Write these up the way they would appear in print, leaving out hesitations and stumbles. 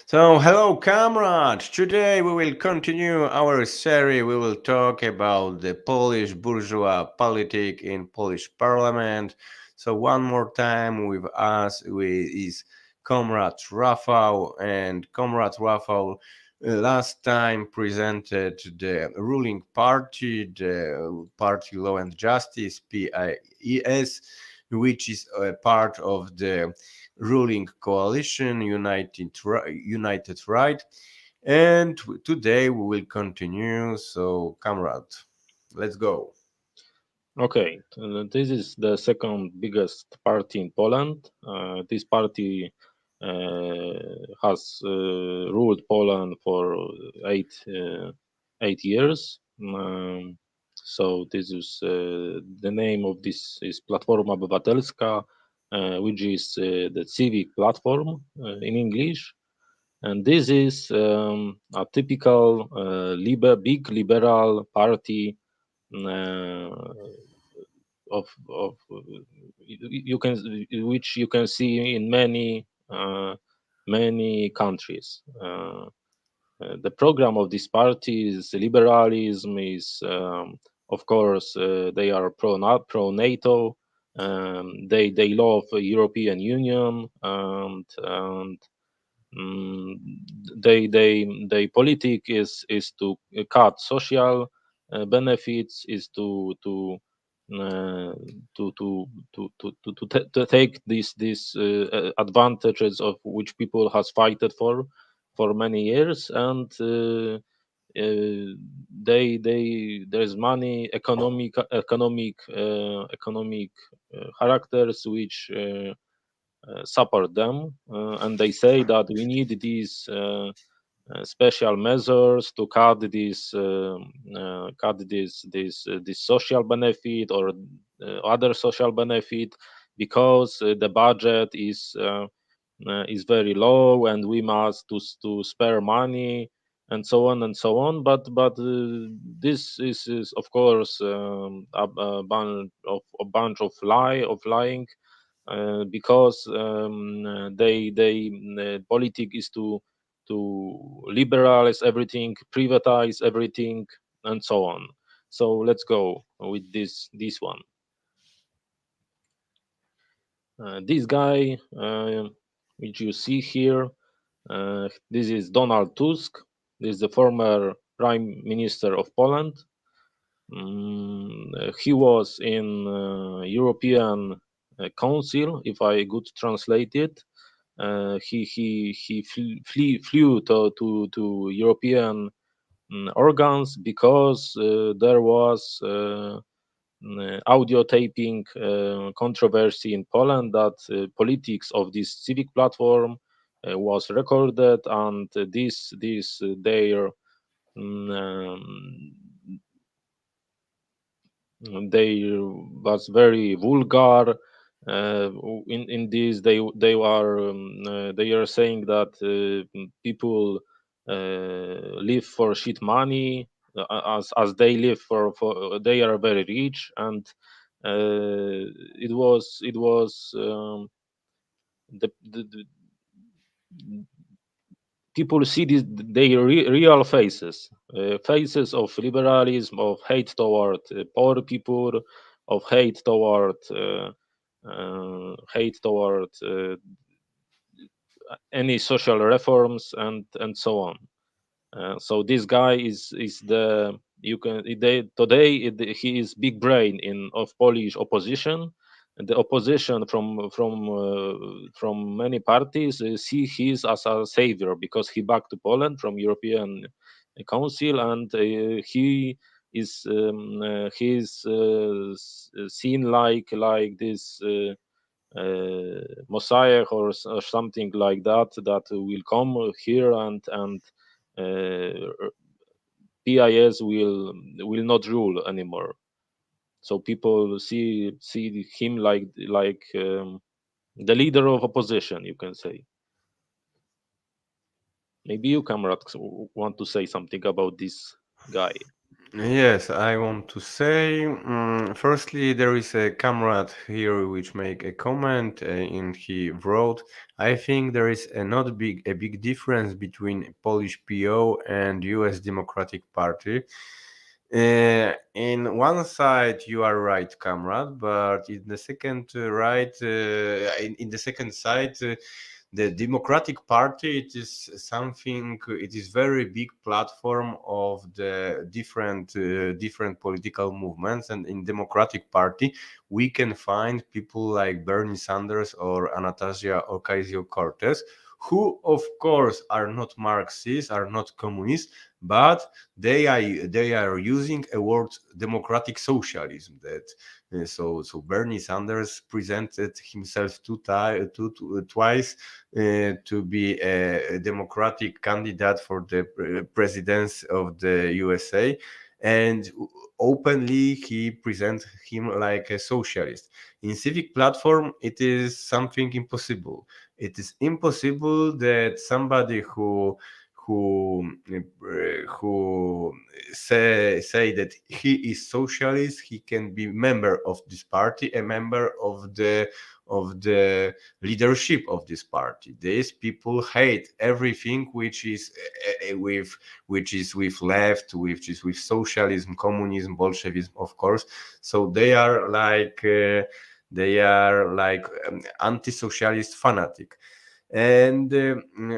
So, hello, comrades! Today we will continue our series. We will talk about the Polish bourgeois politic in Polish parliament. So, one more time with us is Comrade Rafal, and Comrade Rafal last time presented the ruling party, the Party Law and Justice (PIES), which is a part of the ruling coalition United Right. And today we will continue. So, comrade, let's go. Okay, this is the second biggest party in Poland. This party has ruled Poland for eight 8 years. So this is the name of this is Platforma Obywatelska, which is the civic platform in English. And this is a typical big liberal party uh, of you can which you can see in many countries. The program of this party is liberalism. Is of course they are pro NATO. They love European Union and Mm, they politic is to cut social benefits, is uh, to take these advantages of which people has fighted for many years, and there's money economic characters which support them, and they say that we need these special measures to cut this social benefit or other social benefit because the budget is very low and we must to spare money and so on and so on. But this is of course a bunch of lying, because they politic is to liberalize everything, privatize everything, and so on. So let's go with this one. This guy, which you see here, this is Donald Tusk. This is the former Prime Minister of Poland. He was in European Council, if I could translate it. He flew to European organs because there was audio taping controversy in Poland that politics of this civic platform was recorded, and this their mm, um, they was very vulgar. In this, they are saying that people live for shit money, as they live for they are very rich, and it was the people see their real faces, faces of liberalism, of hate toward poor people, of hate toward any social reforms and so on. So this guy is the you can today he is big brain in of Polish opposition, and the opposition from many parties see his as a savior because he back to Poland from European Council, and he's seen like this. Messiah or something like that that will come here, and uh, PIS will not rule anymore. So people see him like the leader of opposition, you can say. Maybe you, comrades, want to say something about this guy. Yes, I want to say, firstly, there is a comrade here which make a comment, and he wrote, I think there is a big difference between Polish PO and US Democratic Party. In one side, you are right, comrade, but in the second in the second side, the Democratic Party, it is something. It is very big platform of the different political movements, and in Democratic Party, we can find people like Bernie Sanders or Anastasia Ocasio-Cortez, who, of course, are not Marxists, are not communists, but they are using a word democratic socialism. So Bernie Sanders presented himself twice to be a democratic candidate for the presidency of the USA, and openly he presents him like a socialist. In civic platform, it is something impossible. It is impossible that somebody who say that he is socialist, he can be member of this party, a member of the leadership of this party. These people hate everything which is with left, which is with socialism, communism, Bolshevism, of course. So they are like anti-socialist fanatic. And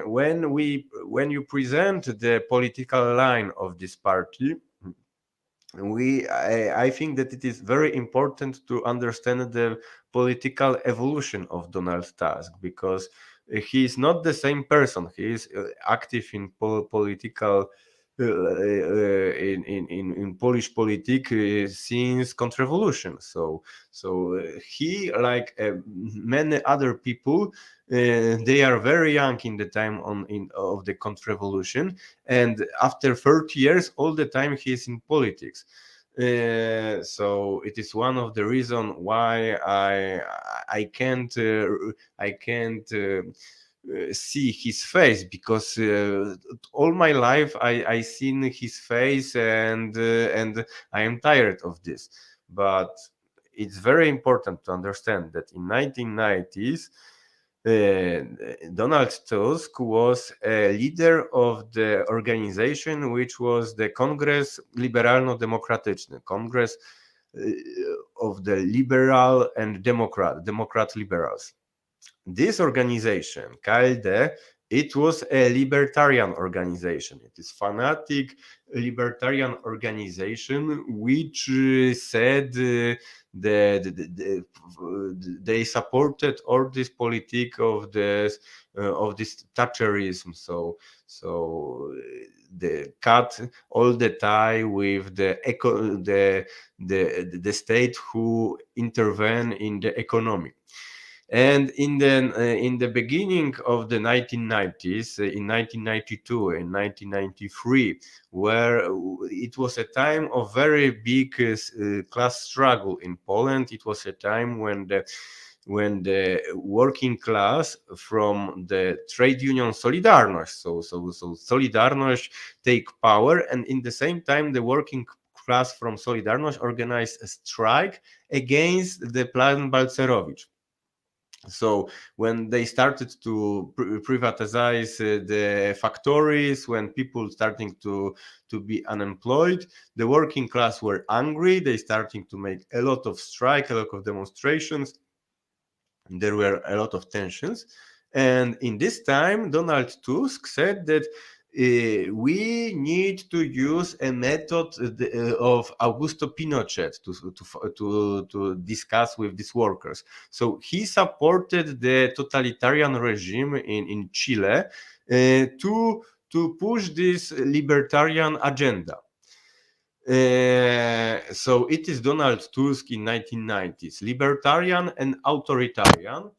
when you present the political line of this party, I think that it is very important to understand the political evolution of Donald Tusk, because he is not the same person. He is active in political in Polish politic since contra-revolution. So he, like many other people, they are very young in the time of the contra-revolution, and after 30 years, all the time he is in politics. So it is one of the reason why I can't see his face, because all my life I seen his face, and I am tired of this. But it's very important to understand that in 1990s, Donald Tusk was a leader of the organization which was the Kongres Liberalno-Demokratyczny, Congress of the Liberal and Democrat liberals. This organization, KLD, it was a libertarian organization. It is fanatic libertarian organization which said they supported all this politic of this Thatcherism. So they cut all the tie with the state who intervene in the economy. And in the beginning of the 1990s, in 1992 and 1993, where it was a time of very big class struggle in Poland. It was a time when the working class from the trade union Solidarność, so Solidarność take power, and in the same time the working class from Solidarność organized a strike against the plan Balcerowicz. So when they started to privatize the factories, when people starting to be unemployed, the working class were angry. They starting to make a lot of strike, a lot of demonstrations. There were a lot of tensions, and in this time Donald Tusk said that we need to use a method of Augusto Pinochet to discuss with these workers. So he supported the totalitarian regime in Chile to push this libertarian agenda. So it is Donald Tusk in 1990s, libertarian and authoritarian.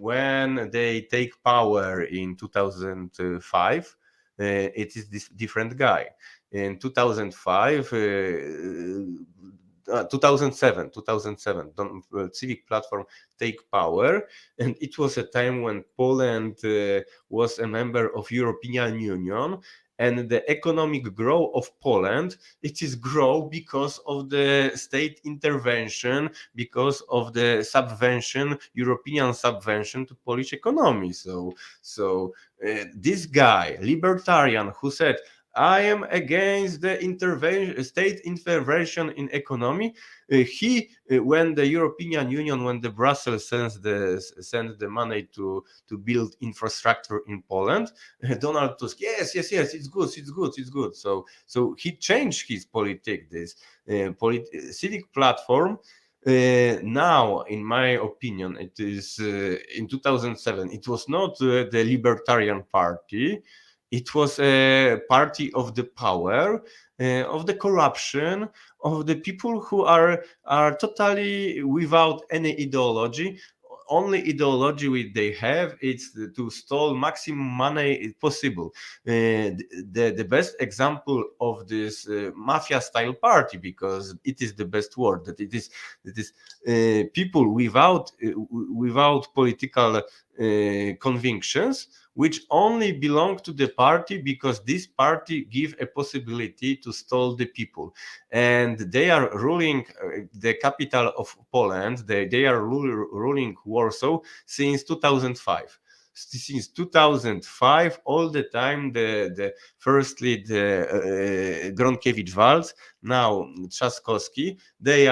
When they take power in 2005, it is this different guy. In 2005, 2007, Civic Platform take power, and it was a time when Poland was a member of European Union, and the economic growth of Poland, it is grow because of the state intervention, because of the subvention, European subvention to Polish economy. This guy, libertarian, who said, I am against the intervention, state intervention in economy. When the European Union, when the Brussels sends the money to build infrastructure in Poland, Donald Tusk, yes, it's good, it's good. So he changed his politic, this civic platform. Now, in my opinion, it is in 2007. It was not the Libertarian Party. It was a party of the power, of the corruption, of the people who are totally without any ideology. Only ideology which they have is to steal maximum money possible. The best example of this mafia style party, because it is the best word, that is people without political convictions, which only belong to the party because this party give a possibility to steal the people, and they are ruling the capital of Poland. They are ruling Warsaw since 2005. Since 2005, all the time, the firstly the Gronkiewicz-Waltz, now Trzaskowski, they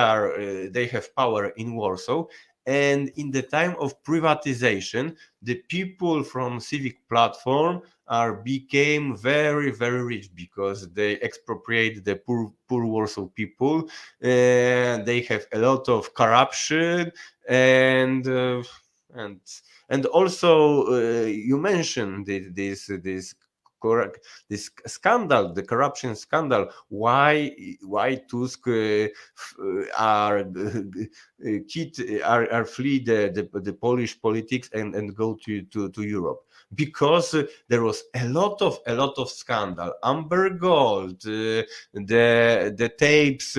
have power in Warsaw. And in the time of privatization, the people from civic platform are became very rich because they expropriate the poor Warsaw people, and they have a lot of corruption, and and and also you mentioned this correct, this scandal, the corruption scandal. Why Tusk are are flee the Polish politics and go to Europe? Because there was a lot of scandal, Amber Gold, the tapes,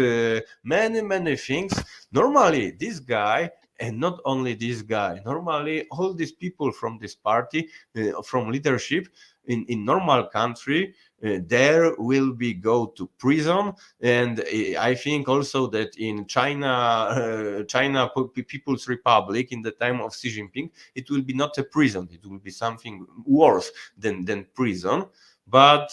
many things. Normally, this guy, and not only this guy, normally all these people from this party, from leadership in normal country, there will be go to prison. And I think also that in China People's Republic, in the time of Xi Jinping, it will be not a prison, it will be something worse than prison. But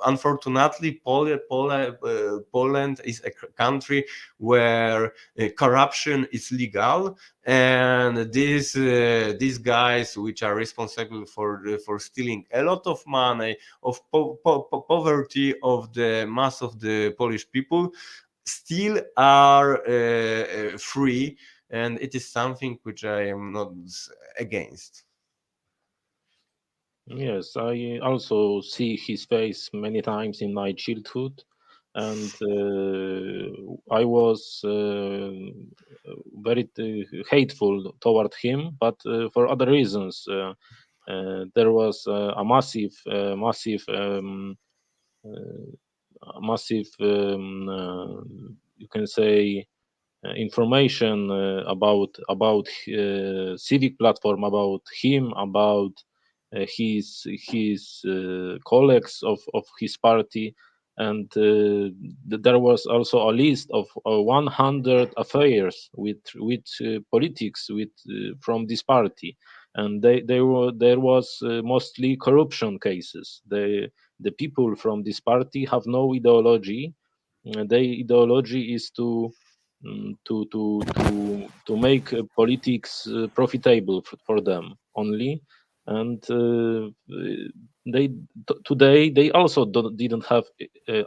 unfortunately, Poland is a country where corruption is legal, and these guys, which are responsible for stealing a lot of money, of poverty of the mass of the Polish people, still are free, and it is something which I am not against. Yes, I also see his face many times in my childhood, and I was very hateful toward him, but for other reasons. There was massive, you can say, information about civic platform, about him, about his colleagues of his party, and there was also a list of 100 affairs with politics with from this party, and there was mostly corruption cases. The people from this party have no ideology. Their ideology is to make politics profitable for them only, and today they also didn't have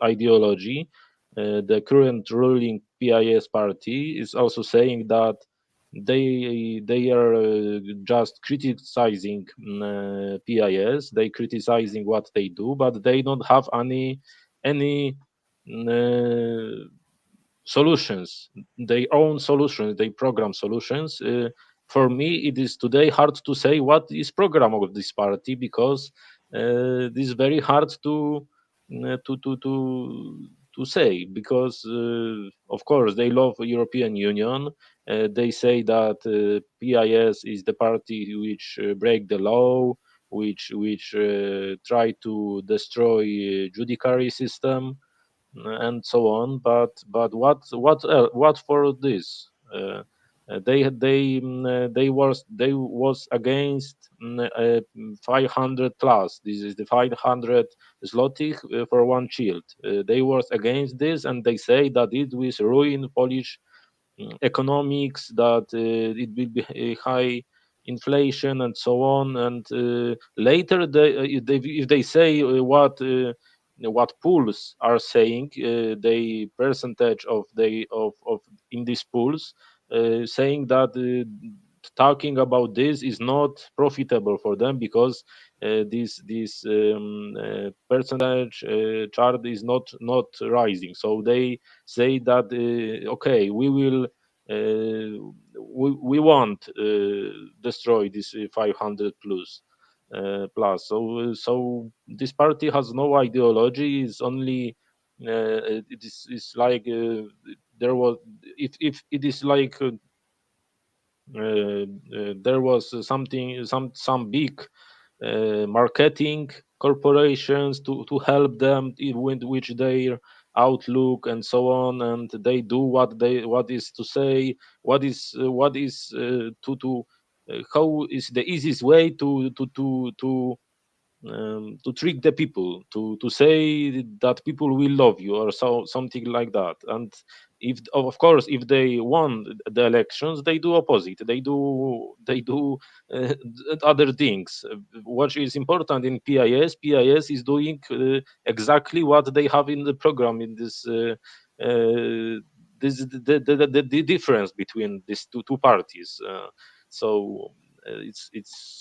ideology. The current ruling PIS party is also saying that they are just criticizing PIS. They criticizing what they do, but they don't have any solutions, their own solutions, they program solutions. For me, it is today hard to say what is program of this party, because this is very hard to say, because of course they love European Union. They say that PIS is the party which break the law. which try to destroy judiciary system and so on. But what for this? They was against 500 plus. This is the 500 zlotych for one child. They was against this, and they say that it will ruin Polish economics, that it will be high inflation and so on. And later, if they say what pools are saying, the percentage of in these pools, saying that talking about this is not profitable for them, because this percentage chart is not rising. So they say that okay, we won't destroy this 500 plus. So this party has no ideology. It's only it's like there was, if it is like there was something, some big marketing corporations to help them with which their outlook and so on, and they do what is to say, what is to how is the easiest way to trick the people, to say that people will love you, or so something like that. And if, of course, if they won the elections, they do opposite, they do uh, other things. What is important in PIS is doing exactly what they have in the program, in this this the difference between these two parties. So it's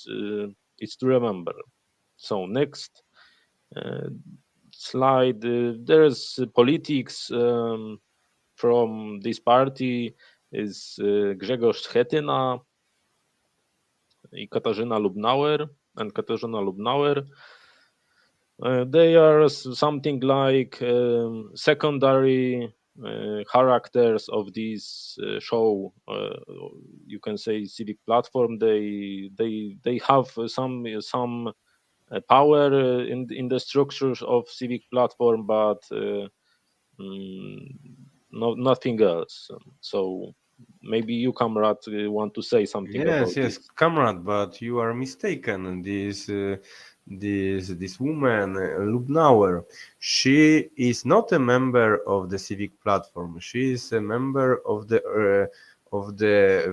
to remember. So next uh, slide, there's politics from this party is Grzegorz Schetyna i Katarzyna Lubnauer and Katarzyna Lubnauer. They are something like secondary characters of this show. You can say civic platform. They have some power in the structures of civic platform, but mm, no, nothing else. So maybe you, Comrade, want to say something Yes, about yes, this. comrade, but you are mistaken. This woman, Lubnauer, she is not a member of the civic platform. She is a member of the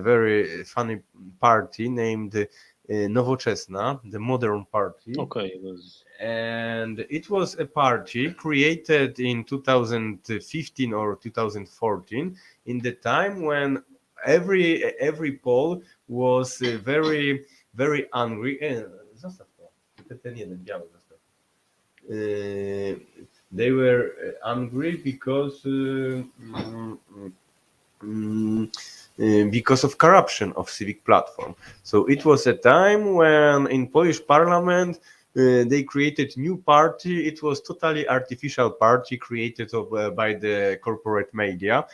very funny party named Nowoczesna, the modern party. Okay, it was And it was a party created in 2015 or 2014, in the time when every Pole was very angry. Zostaw to. Ten jeden biały zostaw. They were angry mm, because of corruption of civic platform. So it was a time when in Polish parliament they created new party. It was totally artificial party created by the corporate media.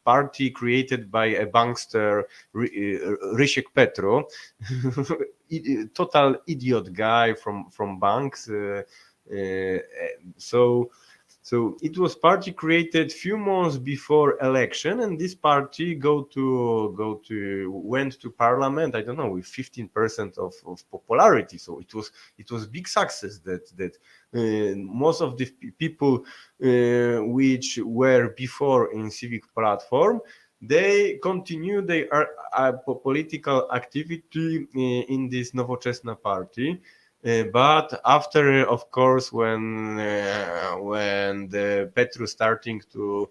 Party created by a bankster, Rysiek Petro, total idiot guy from banks. Uh, so so it was party created few months before election, and this party went to parliament. I don't know, with 15% of popularity. So it was big success that most of the people which were before in civic platform, they continue their political activity in this Nowoczesna party. But after, of course, when the Petru starting to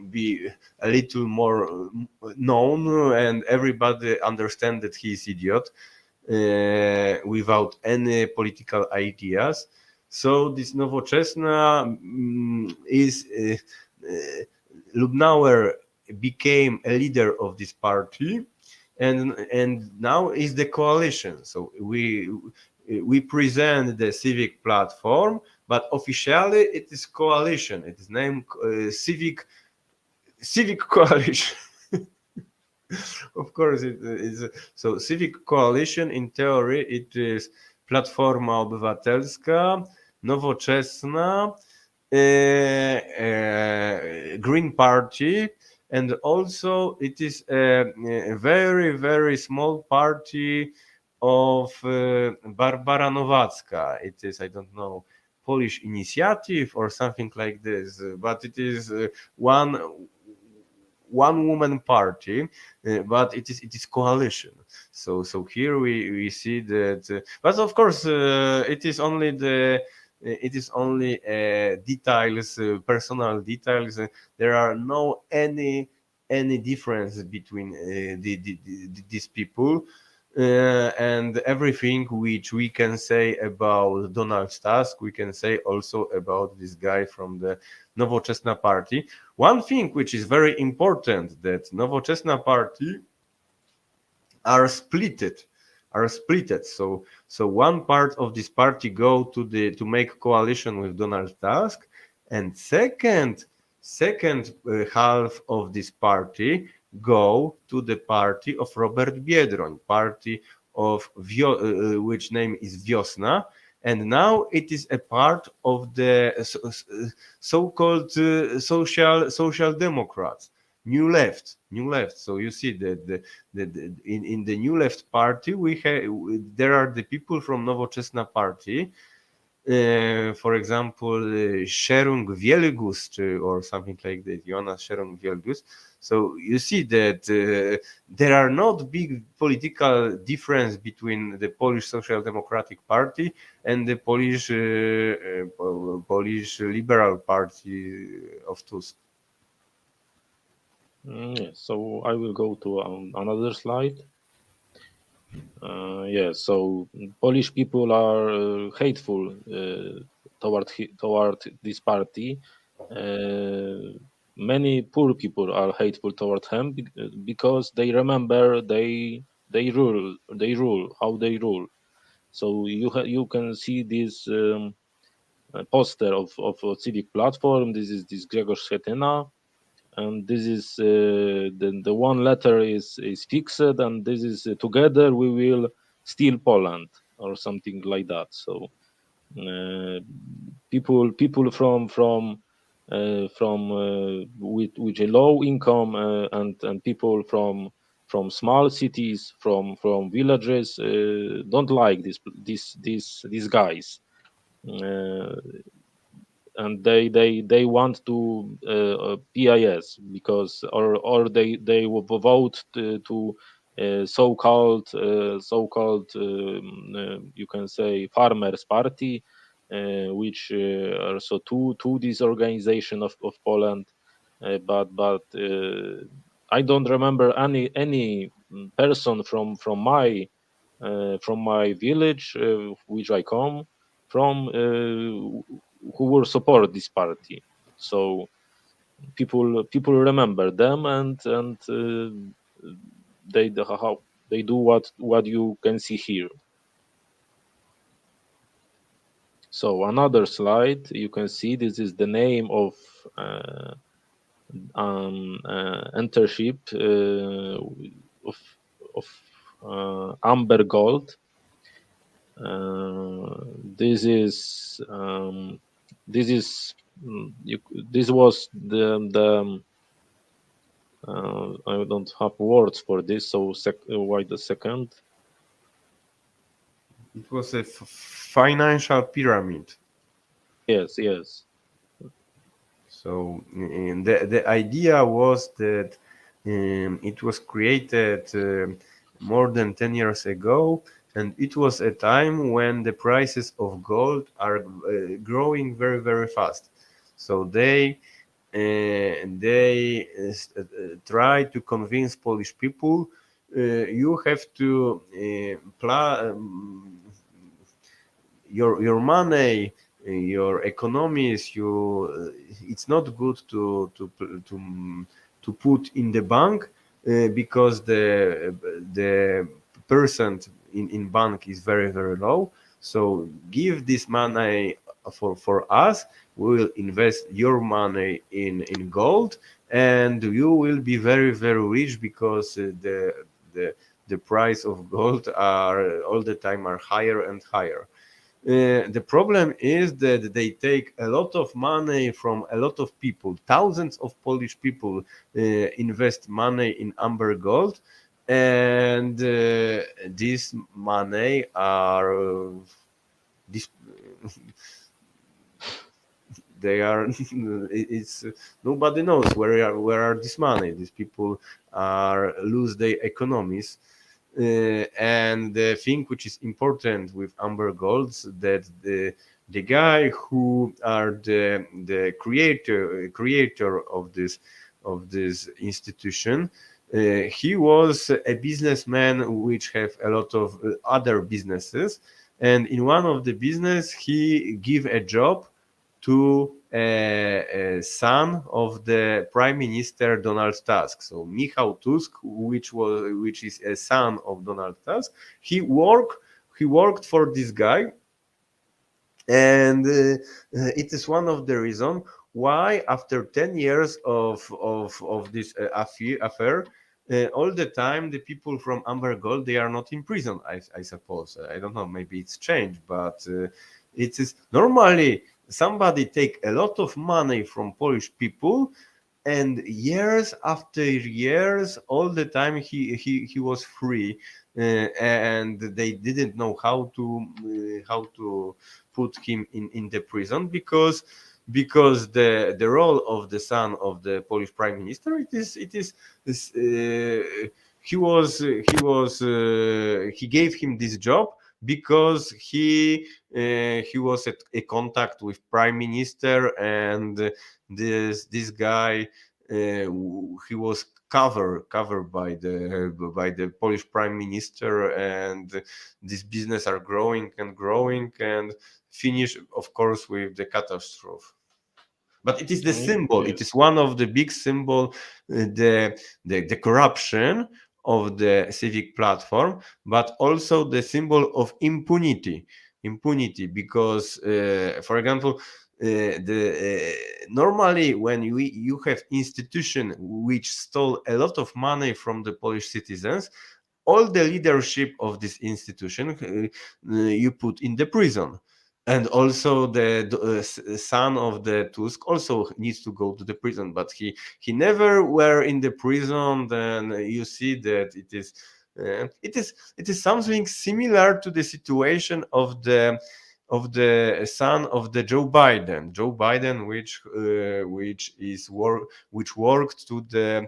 be a little more known, and everybody understand that he is idiot without any political ideas. So this Nowoczesna is Lubnauer became a leader of this party, and now is the coalition. So we present the civic platform, but officially it is coalition. It is named civic coalition. Of course, it is. So, civic coalition in theory it is Platforma Obywatelska, Nowoczesna, Green Party, and also it is a very, very small party of Barbara Nowacka. It is, I don't know, Polish Initiative or something like this, but it is one woman party, but it is coalition. So here we see that, but of course it is only details, personal details. There are no any difference between these people. And everything which we can say about Donald Tusk, we can say also about this guy from the Nowoczesna party. One thing which is very important, that Nowoczesna party are splitted, so one part of this party go to make coalition with Donald Tusk, and second half of this party go to the party of Robert Biedroń, party of which name is Wiosna, and now it is a part of the so-called social democrats, new left. So you see that in the new left party there are the people from Nowoczesna party, for example, Szerung Wielgus, or something like that, Jonas Szerung Wielgus. So you see that there are not big political difference between the Polish Social Democratic Party and the Polish Liberal Party of Tusk. Yes, so I will go to another slide. Yeah, so Polish people are hateful toward this party. Uh, Many poor people are hateful toward him because they remember they rule how they rule. So you can see this poster of a civic platform. This is this Grzegorz Schetyna, and this is the one letter is fixed, and this is together we will steal Poland or something like that. So uh, people from with a low income, and people from small cities, from villages, don't like these guys. Uh, and they want to PIS, because or they will vote to you can say farmers party, which are so to this organization of Poland, but I don't remember any person from my village, which I come from, who will support this party. So people remember them, and how they do what you can see here. So another slide, you can see this is the name of internship of Amber Gold. This is this is you, this was the I don't have words for this. So wait a second. It was a financial pyramid. Yes. So the idea was that it was created more than 10 years ago, and it was a time when the prices of gold are growing very, very fast. So they try to convince Polish people, you have to your money, your economies, it's not good to put in the bank, because the percent in bank is very, very low. So give this money for us. We will invest your money in gold, and you will be very very rich because the the price of gold are all the time are higher and higher. The problem is that they take a lot of money from a lot of people. Thousands of Polish people invest money in amber gold, and this money are this they are it's nobody knows where are this money. These people are lose their economies. And the thing which is important with amber golds that the guy who are the creator of this institution, he was a businessman which have a lot of other businesses, and in one of the business he give a job to a son of the Prime Minister Donald Tusk. So Michał Tusk, which is a son of Donald Tusk, he worked for this guy, and it is one of the reasons why after 10 years of this affair, all the time the people from Amber Gold they are not in prison. I suppose I don't know, maybe it's changed, but it is normally somebody take a lot of money from Polish people, and years after years all the time he was free, and they didn't know how to put him in the prison because the role of the son of the Polish prime minister is he gave him this job because he was at a contact with prime minister, and this guy he was covered by the Polish prime minister, and this business are growing and growing and finish of course with the catastrophe. But it is the symbol, it is Yes. one of the big symbol, the corruption of the civic platform, but also the symbol of impunity because for example normally when you have institution which stole a lot of money from the Polish citizens, all the leadership of this institution you put in the prison, and also the son of the Tusk also needs to go to the prison, but he never were in the prison. Then you see that it is something similar to the situation of the son of the Joe Biden, which worked to the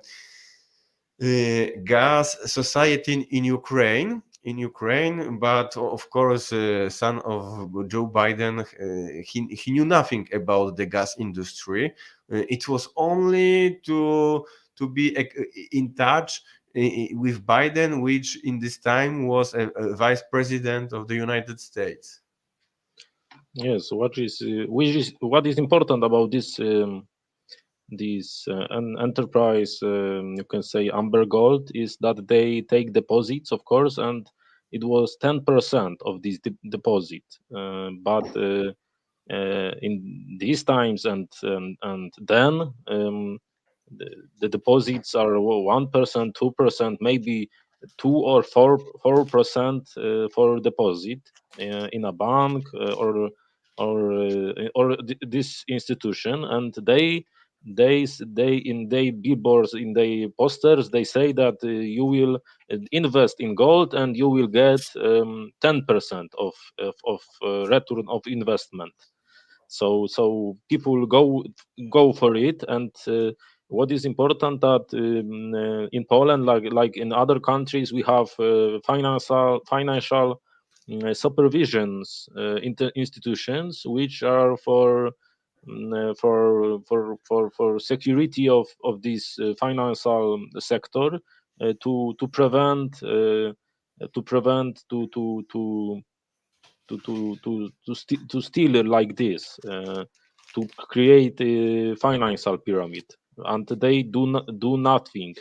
gas society in Ukraine, but of course, son of Joe Biden, he knew nothing about the gas industry. It was only to be in touch with Biden, which in this time was a vice president of the United States. Yes. What is important about this an enterprise, you can say Amber Gold, is that they take deposits, of course, and it was 10% of this deposit. But in these times and then, the deposits are 1%, 2%, maybe 2 or 4% for deposit in a bank, or this institution, and they in their billboards, in their posters, they say that you will invest in gold and you will get 10% of return of investment. So people go for it. And what is important, that in Poland, like in other countries, we have financial supervisions, institutions which are for security of this financial sector, to prevent to steal it like this, to create a financial pyramid, and they do nothing.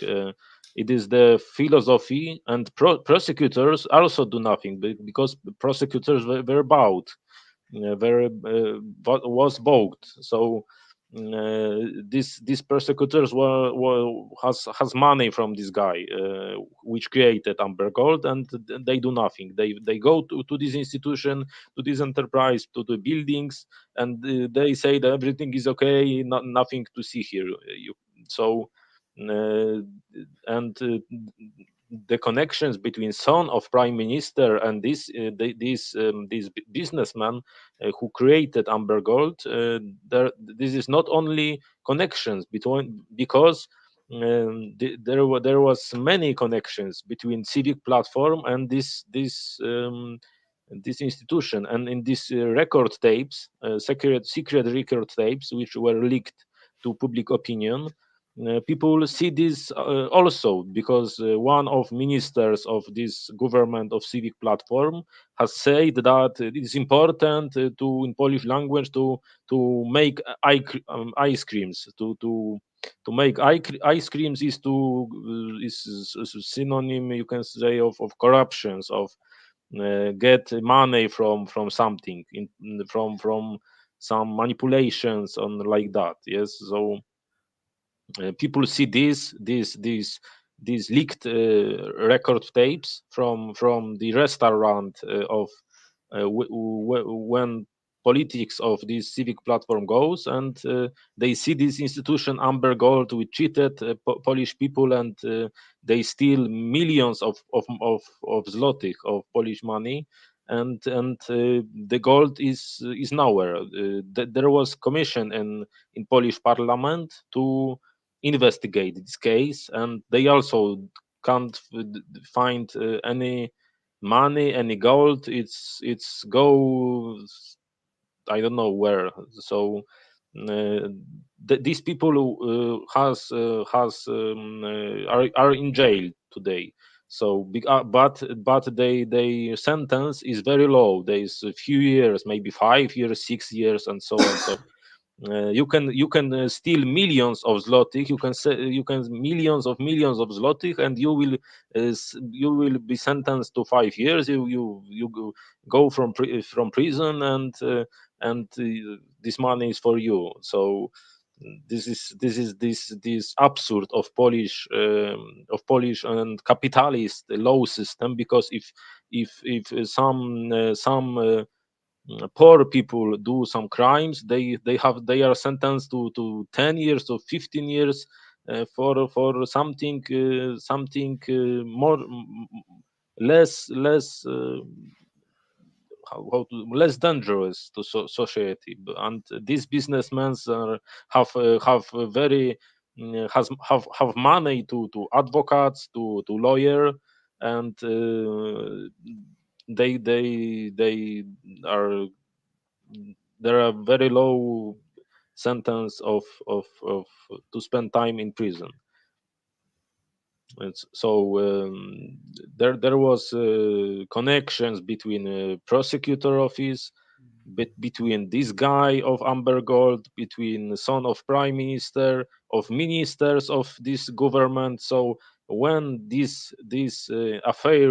It is the philosophy, and prosecutors also do nothing, because prosecutors were bought, was bought. So these persecutors has money from this guy, which created Amber Gold, and they do nothing. They go to this institution, to this enterprise, to the buildings, and they say that everything is okay, nothing to see here. So uh, and the connections between son of prime minister and this businessman who created Amber Gold, this is not only connections between, because there was many connections between civic platform and this institution, and in these record tapes, secret record tapes which were leaked to public opinion, people see this also, because one of ministers of this government of civic platform has said that it is important to, in Polish language, to make ice creams, to make ice creams is to is synonym, you can say, of corruptions, of get money from something, from some manipulations on like that. Yes, so people see these leaked record tapes from the restaurant of when politics of this civic platform goes, and they see this institution Amber Gold, which cheated Polish people, and they steal millions of zlotych, of Polish money, and the gold is nowhere. There was commission in Polish parliament to investigate this case, and they also can't find any money, any gold. It's goes, I don't know where. So these people are in jail today. So but they sentence is very low. There is a few years, maybe 5 years, 6 years, and so on. So you can steal millions of zlotych, you can say, you can millions of zlotych, and you will be sentenced to 5 years. You go from prison, and this money is for you. So this absurd of Polish and capitalist law system, because if some poor people do some crimes, they are sentenced to 10 years or 15 years for something more less less dangerous to society. And these businessmen have a very have money to advocates, to lawyer, and they are there are very low sentence of to spend time in prison. So there was connections between prosecutor office, between this guy of Amber Gold, between the son of prime minister, of ministers of this government. So when this affair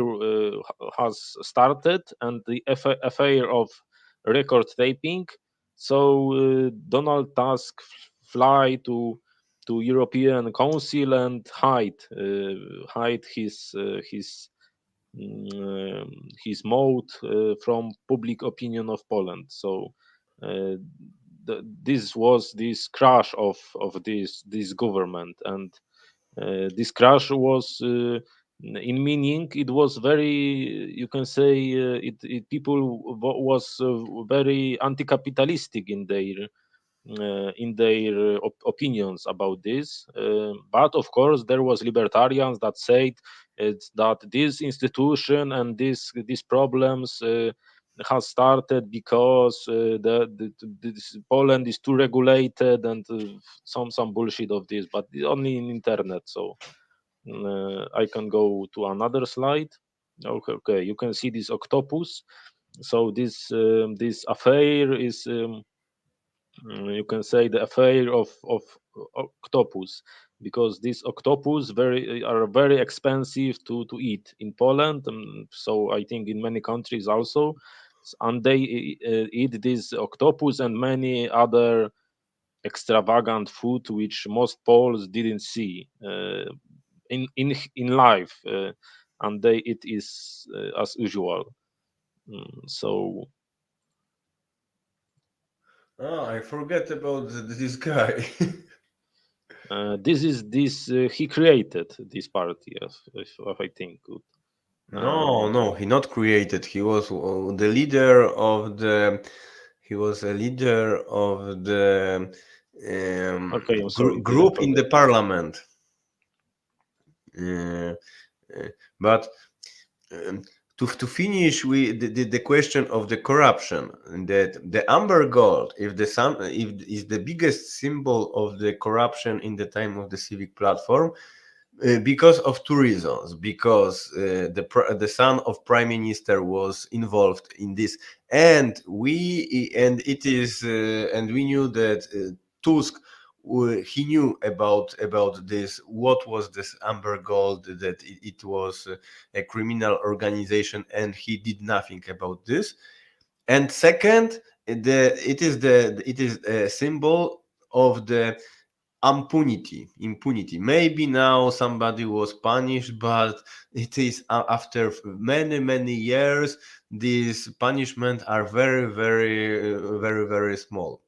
has started, and the affair of record taping, so Donald Tusk fly to European Council and hide his mode from public opinion of Poland. So uh, this was this crash of this government, and this crash was in meaning, it was very, you can say, people was very anti-capitalistic in their opinions about this. But of course, there was libertarians that said it's that this institution and these problems has started because this Poland is too regulated, and some bullshit of this, but only in internet. So I can go to another slide. Okay, you can see this octopus. So this affair is. You can say the affair of octopus, because these octopus are very expensive to eat in Poland. So I think in many countries also. And they eat this octopus and many other extravagant food which most Poles didn't see in life, and they it is as usual. So I forget about this guy. this he created this party, if I think good. No, no, he not created. He was the leader of the. He was a leader of the Okay, I'm sorry, didn't group in forget. the parliament. Uh, but um, to finish with the question of the corruption, that the amber gold, if the sun, if is the biggest symbol of the corruption in the time of the civic platform, because of two reasons. Because the son of prime minister was involved in this, and we knew that Tusk, he knew about this. What was this amber gold? That it was a criminal organization, and he did nothing about this. And second, it is a symbol of the impunity. Maybe now somebody was punished, but it is after many years, these punishments are very small.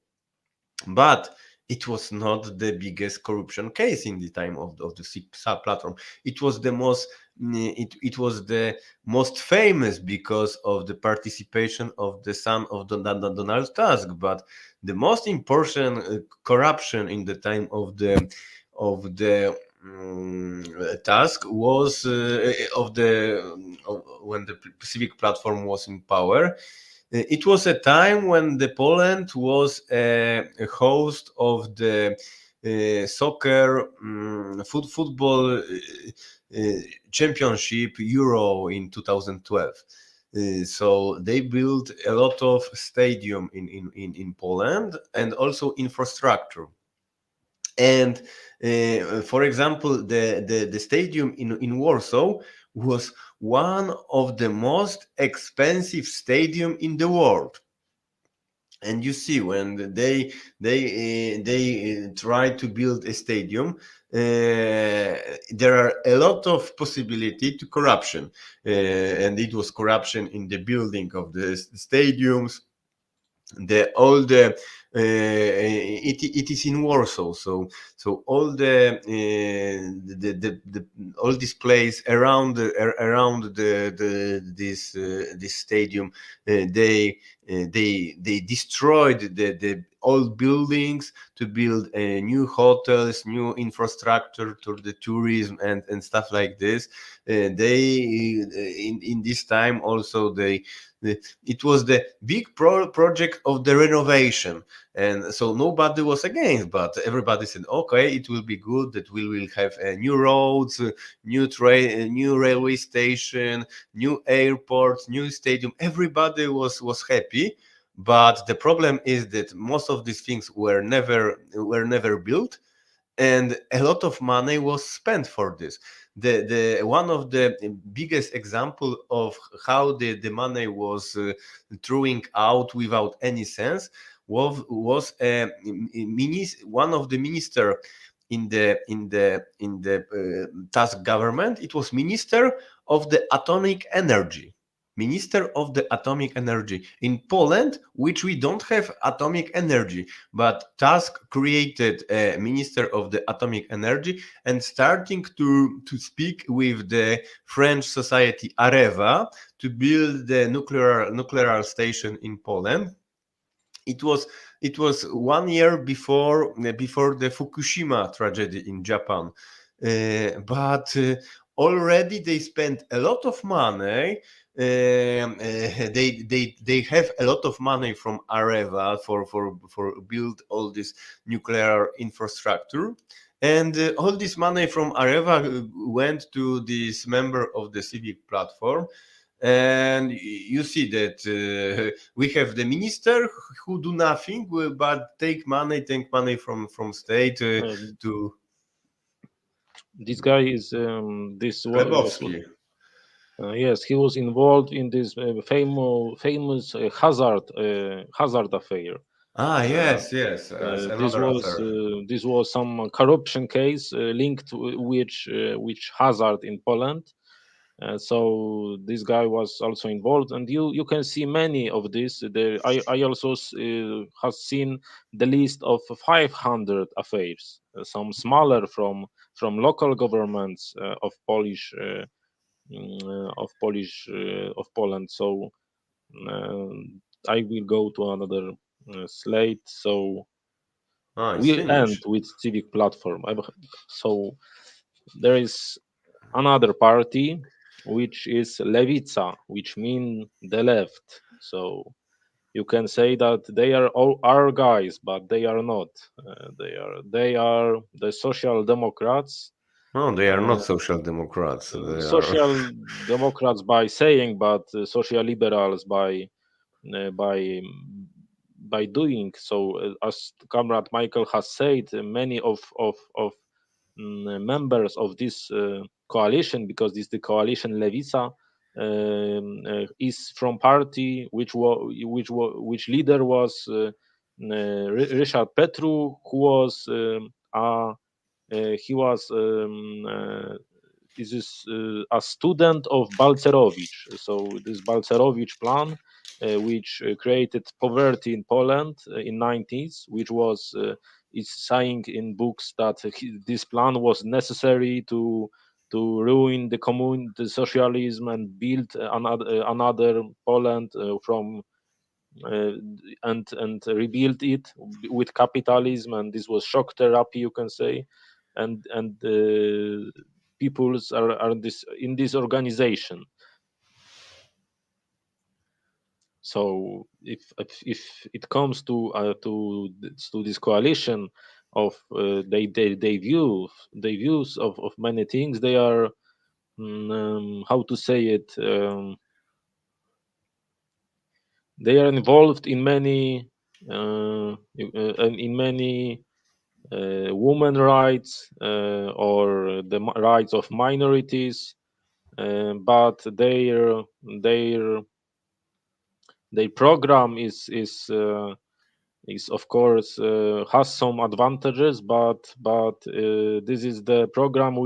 But it was not the biggest corruption case in the time of the sub platform. It was the most it was the most famous because of the participation of the son of Donald Tusk. But the most important corruption in the time of the task was when the civic platform was in power. It was a time when the Poland was a host of the soccer football championship Euro in 2012. So they built a lot of stadium in Poland, and also infrastructure. And for example, the stadium in Warsaw was one of the most expensive stadium in the world. And you see, when they try to build a stadium, there are a lot of possibility to corruption, and it was corruption in the building of the stadiums. The all the it is in Warsaw, so all the all this place around this stadium, they destroyed the old buildings to build new hotels, new infrastructure to the tourism and stuff like this. They in this time also it was the big project of the renovation, and so nobody was against, but everybody said, okay, it will be good, that we will have new roads, new train, new railway station, new airports, new stadium. Everybody was happy. But the problem is that most of these things were never built, and a lot of money was spent for this. The one of the biggest example of how the money was throwing out without any sense was one of the minister in the task government. It was minister of the atomic energy. Minister of the atomic energy in Poland, which we don't have atomic energy, but Tusk created a minister of the atomic energy, and starting to speak with the French society Areva to build the nuclear station in Poland. It was it was 1 year before the Fukushima tragedy in Japan. But already they spent a lot of money. They have a lot of money from Areva for build all this nuclear infrastructure, and all this money from Areva went to this member of the civic platform. And you see that we have the minister who do nothing but take money from state to This guy is this was Glebowski. yes, he was involved in this famous hazard affair. Ah, Uh, yes, yes. Another affair. this was some corruption case linked which hazard in Poland. So this guy was also involved, and you can see many of this. I also has seen the list of 500 affairs, some smaller from local governments of Poland. So uh, I will go to another slide. So Ah, it's we end finished. with civic platform. So there is another party which is Lewica, which mean the left. So you can say that they are all our guys, but they are not. They are the social democrats. No, they are not Uh, social democrats. They are. Social democrats by saying, but social liberals by doing. So, as Comrade Michael has said, many of members of this coalition, because this the coalition Lewica is from party which leader was Ryszard Petru, who was he was this is a student of Balcerowicz. So this Balcerowicz plan, which created poverty in Poland in 90s, which was is saying in books that this plan was necessary to ruin the socialism and build another Poland from uh, and rebuild it with capitalism, and this was shock therapy, you can say. And peoples are this in this organization. So if it comes to this coalition of they views of many things, they are how to say it, they are involved in many in many women rights or the rights of minorities, but their program is of course has some advantages, but this is the program uh,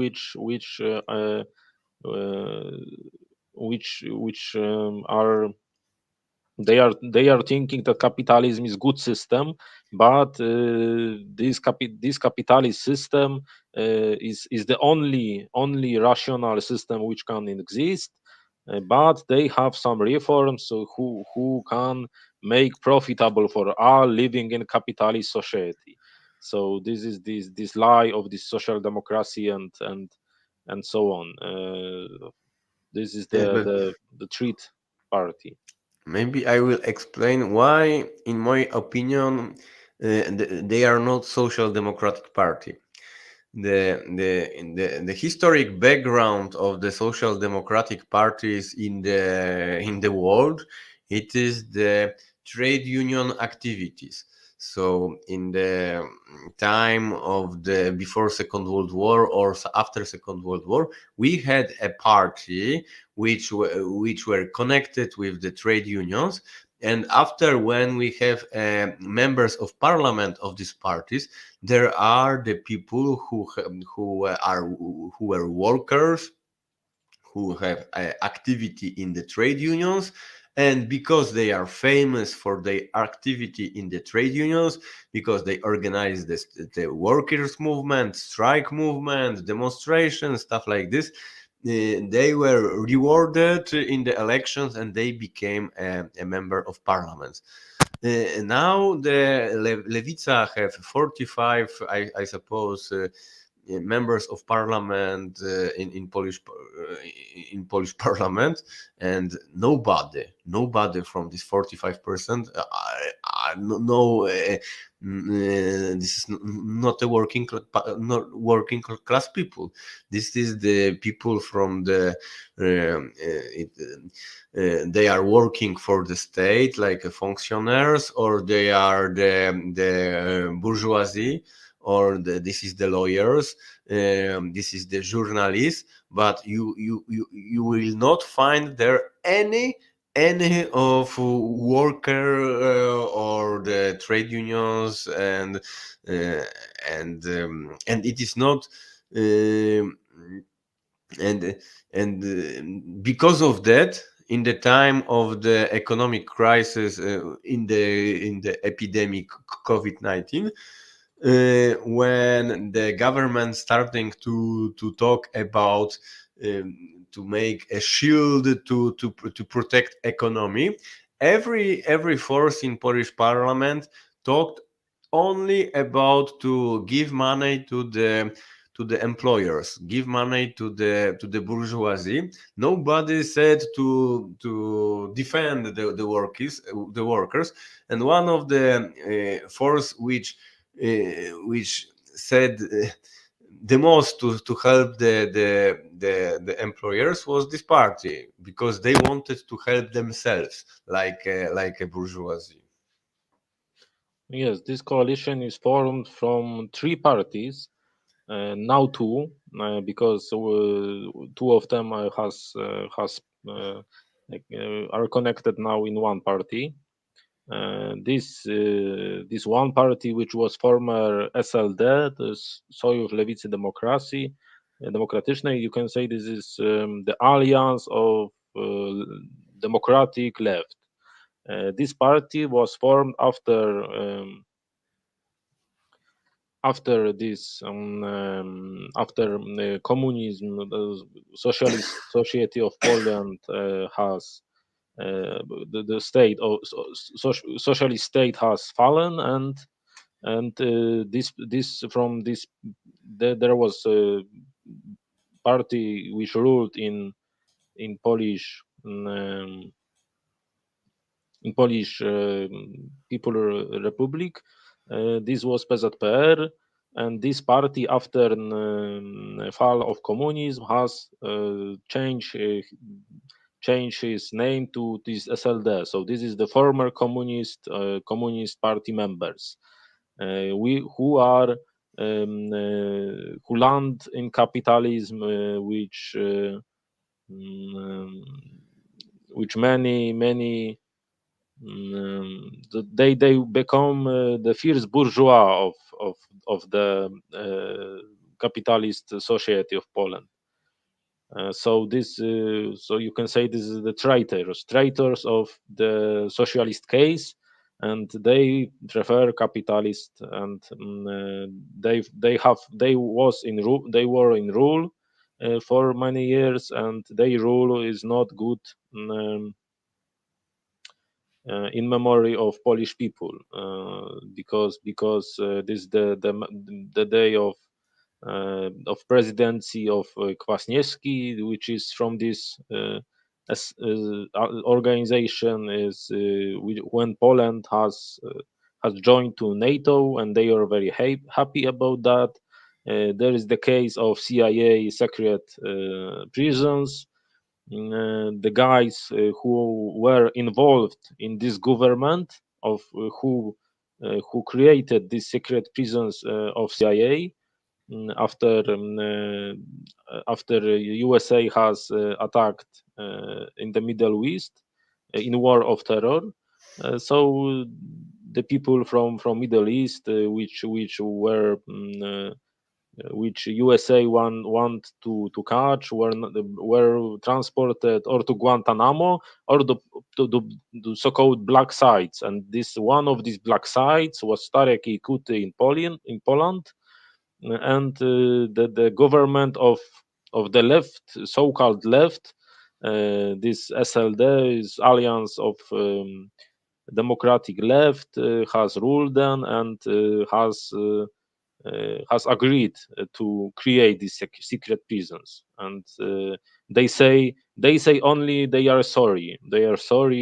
which are they are thinking that capitalism is good system, but this capitalist system is the only rational system which can exist. But they have some reforms, so who can make profitable for all living in capitalist society. So this is this lie of this social democracy and so on. This is Yes, but the treat party. maybe I will explain why, in my opinion, they are not social democratic party. The historic background of the social democratic parties in the world, it is the trade union activities. So in the time of the before Second World War or after Second World War, we had a party which were connected with the trade unions. And after, when we have members of parliament of these parties, there are the people who are workers, who have activity in the trade unions, and because they are famous for their activity in the trade unions, because they organize the workers movement, strike movement, demonstrations, stuff like this, they were rewarded in the elections and they became a member of parliament. Now the Lewica have 45, I suppose, members of parliament in Polish parliament, and nobody from this 45% this is not a not working class people. This is the people from the they are working for the state like functionaries, or they are the bourgeoisie, or this is the lawyers, this is the journalists, but you will not find there any any of worker or the trade unions, uh, and it is not um, and because of that, in the time of the economic crisis, in the epidemic COVID-19, when the government starting to talk about to make a shield to protect economy, every force in Polish parliament talked only about to give money to the employers, give money to the bourgeoisie. Nobody said to defend the workers. And one of the force which said the most to help the employers was this party, because they wanted to help themselves like a bourgeoisie. Yes, this coalition is formed from three parties, now two, because two of them has are connected now in one party. This one party, which was former SLD, this Sojusz Lewicy Demokratycznej, you can say this is the alliance of democratic left. This party was formed after communism. The Socialist Society of Poland has the state of socialist state has fallen, and this from this there was a party which ruled in Polish People Republic. This was PZPR, and this party, after fall of communism, has changed his name to this SLD. So this is the former communist party members. We who land in capitalism, mm, which many they become the first bourgeois of the capitalist society of Poland. So you can say this is the traitors of the socialist case, and they prefer capitalist, and they were in rule for many years, and their rule is not good. Um, in memory of Polish people, because this the day of presidency of Kwasniewski, which is from this organization, is when Poland has joined to NATO, and they are very happy about that. There is the case of CIA secret prisons. The guys who were involved in this government of who created these secret prisons of CIA, after USA has attacked in the Middle East in war of terror. So the people from Middle East, which were which USA want to catch, were transported or to Guantanamo or the so-called black sites. And this one of these black sites was Starek i Kuty in Poland, and the government of the left, so-called left, this SLD is Alliance of Democratic Left, has ruled them, and has agreed to create these secret prisons. And they say only they are sorry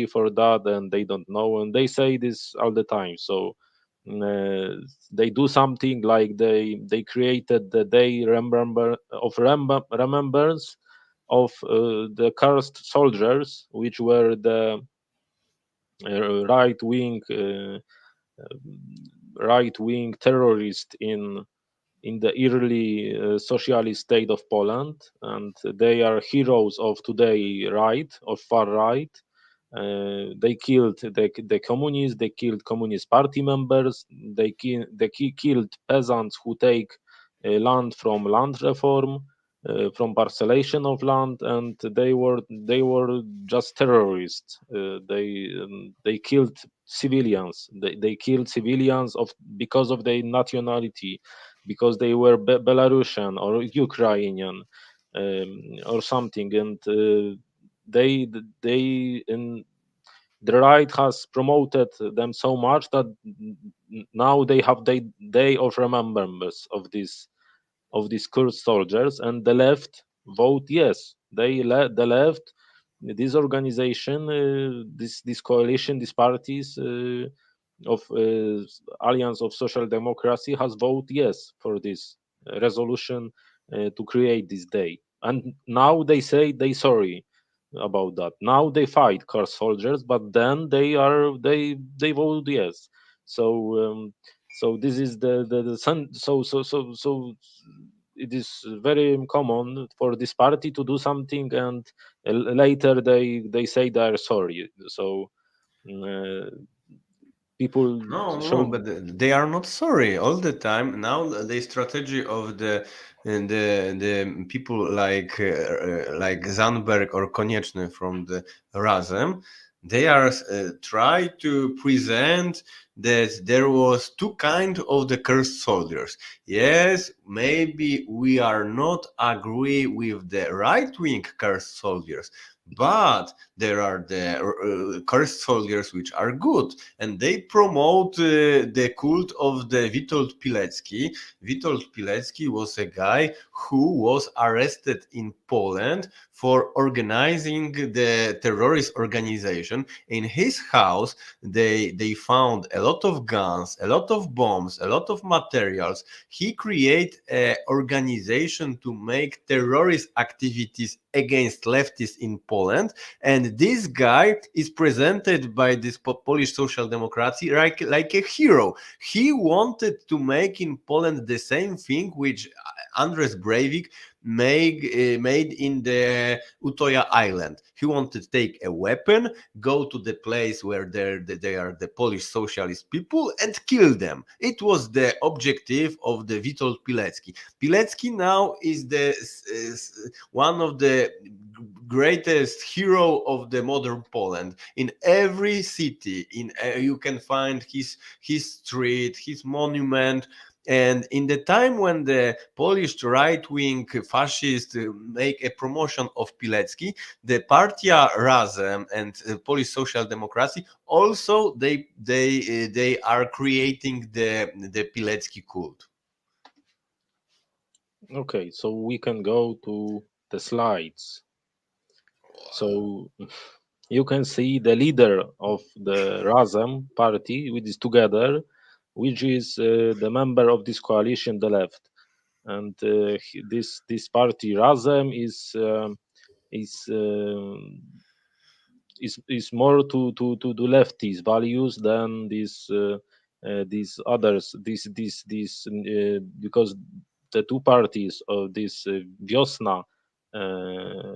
for that, and they don't know, and they say this all the time. So they do something like they created the day remembrance of the cursed soldiers, which were the right wing terrorists in the early socialist state of Poland, and they are heroes of today right, of far right. They killed the communists. They killed communist party members. They killed peasants who take land from land reform, from parcelation of land, and they were just terrorists. They killed civilians. They killed civilians because of their nationality, because they were Belarusian or Ukrainian, or something, and they they in the right has promoted them so much that now they have the day of remembrance of these cursed soldiers, and the left vote yes. The left, this organization, this coalition, these parties of Alliance of Social Democracy has voted yes for this resolution to create this day, and now they say they sorry about that. Now they fight car soldiers, but then they vote yes. So so this is the sun. So it is very common for this party to do something, and later they say they are sorry. So uh, people No, no, show. but they are not sorry all the time. Now the strategy of the people like Zandberg or Konieczny from the Razem, they are try to present that there was two kind of the cursed soldiers. Yes, maybe we are not agree with the right wing cursed soldiers, but there are the cursed soldiers which are good, and they promote the cult of the Witold Pilecki. Witold Pilecki was a guy who was arrested in Poland for organizing the terrorist organization. In his house, they found a lot of guns, a lot of bombs, a lot of materials. He created an organization to make terrorist activities against leftists in Poland, and this guy is presented by this Polish social democracy like a hero. He wanted to make in Poland the same thing which Andres Breivik made in the Utoya Island. He wanted to take a weapon, go to the place where they are the Polish socialist people, and kill them. It was the objective of the Witold Pilecki. Pilecki now is one of the greatest hero of the modern Poland. In every city, you can find his street, his monument. And in the time when the Polish right-wing fascists make a promotion of Pilecki, the Partia Razem and Polish Social Democracy also they are creating the Pilecki cult. Okay, so we can go to the slides. So you can see the leader of the Razem party, which is together, which is the member of this coalition, the left, and this party Razem is is more to the leftist values than these others. This because the two parties of this Wiosna, uh,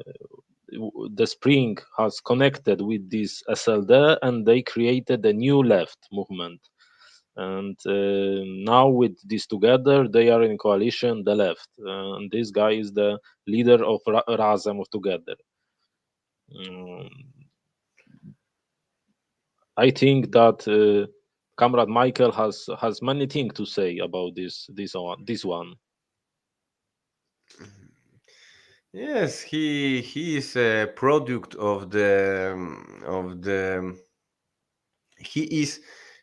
the spring has connected with this SLD, and they created a new left movement. And now with this together, they are in coalition, the left. And this guy is the leader of Razem of Together. Mm, I think that Comrade Michael has many things to say about this one. Yes, he is a product of the he is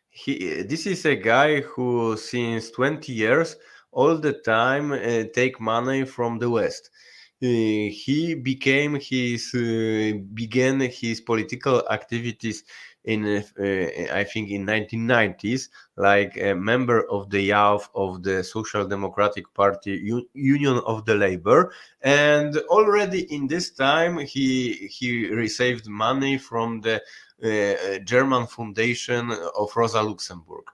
he this is a guy who since 20 years all the time take money from the West. He began his political activities in I think in 1990s, like a member of the youth of the Social Democratic Party Union of the Labor, and already in this time he received money from the German foundation of Rosa Luxemburg.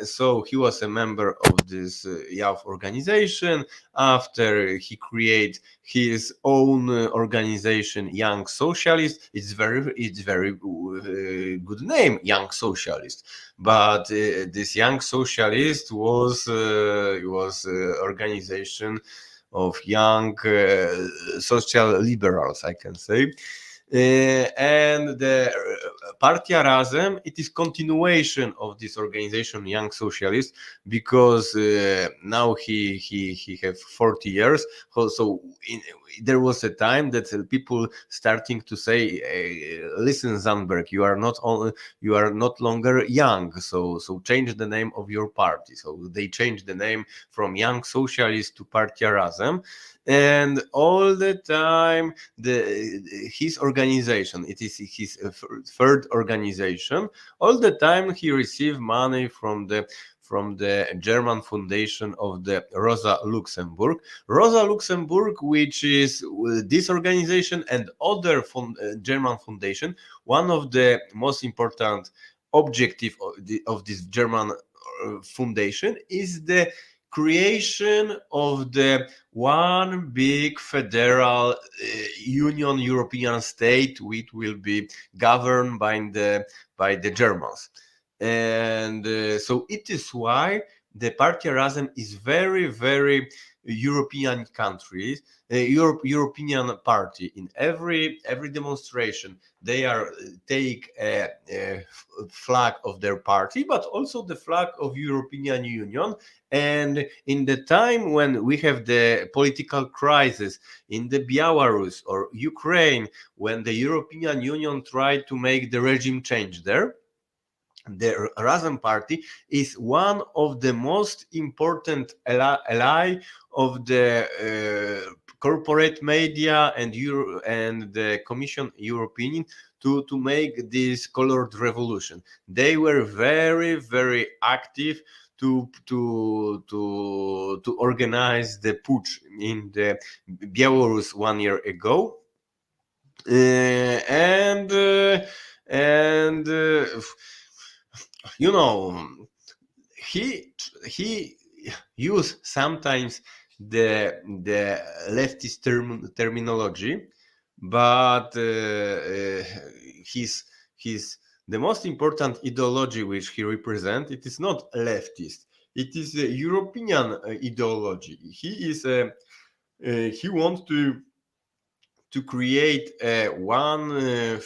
So he was a member of this youth organization. After he created his own organization, Young Socialist. It's very good name, Young Socialist. But this Young Socialist was organization of young social liberals, I can say. And the Partia Razem, it is continuation of this organization, Young Socialist, because now he have 40 years. So there was a time that people starting to say, "Listen, Zandberg, you are not longer young. So change the name of your party." So they changed the name from Young Socialist to Partia Razem, and all the time his organization, it is his third organization, all the time he received money from the German foundation of the Rosa Luxemburg. Rosa Luxemburg, which is this organization and other German foundation, one of the most important objective of this German foundation is the creation of the one big federal union European state which will be governed by the Germans. And so it is why the Party Erasm is very European countries, European party. In every demonstration, they are take a flag of their party, but also the flag of European Union. And in the time when we have the political crisis in the Belarus or Ukraine, when the European Union tried to make the regime change there, the Razem party is one of the most important ally of the corporate media and and the Commission European to make this colored revolution. They were very active to organize the putsch in the Belarus 1 year ago. And you know, he use sometimes the leftist terminology, but his the most important ideology which he represents, it is not leftist, it is a European ideology. He wants to create one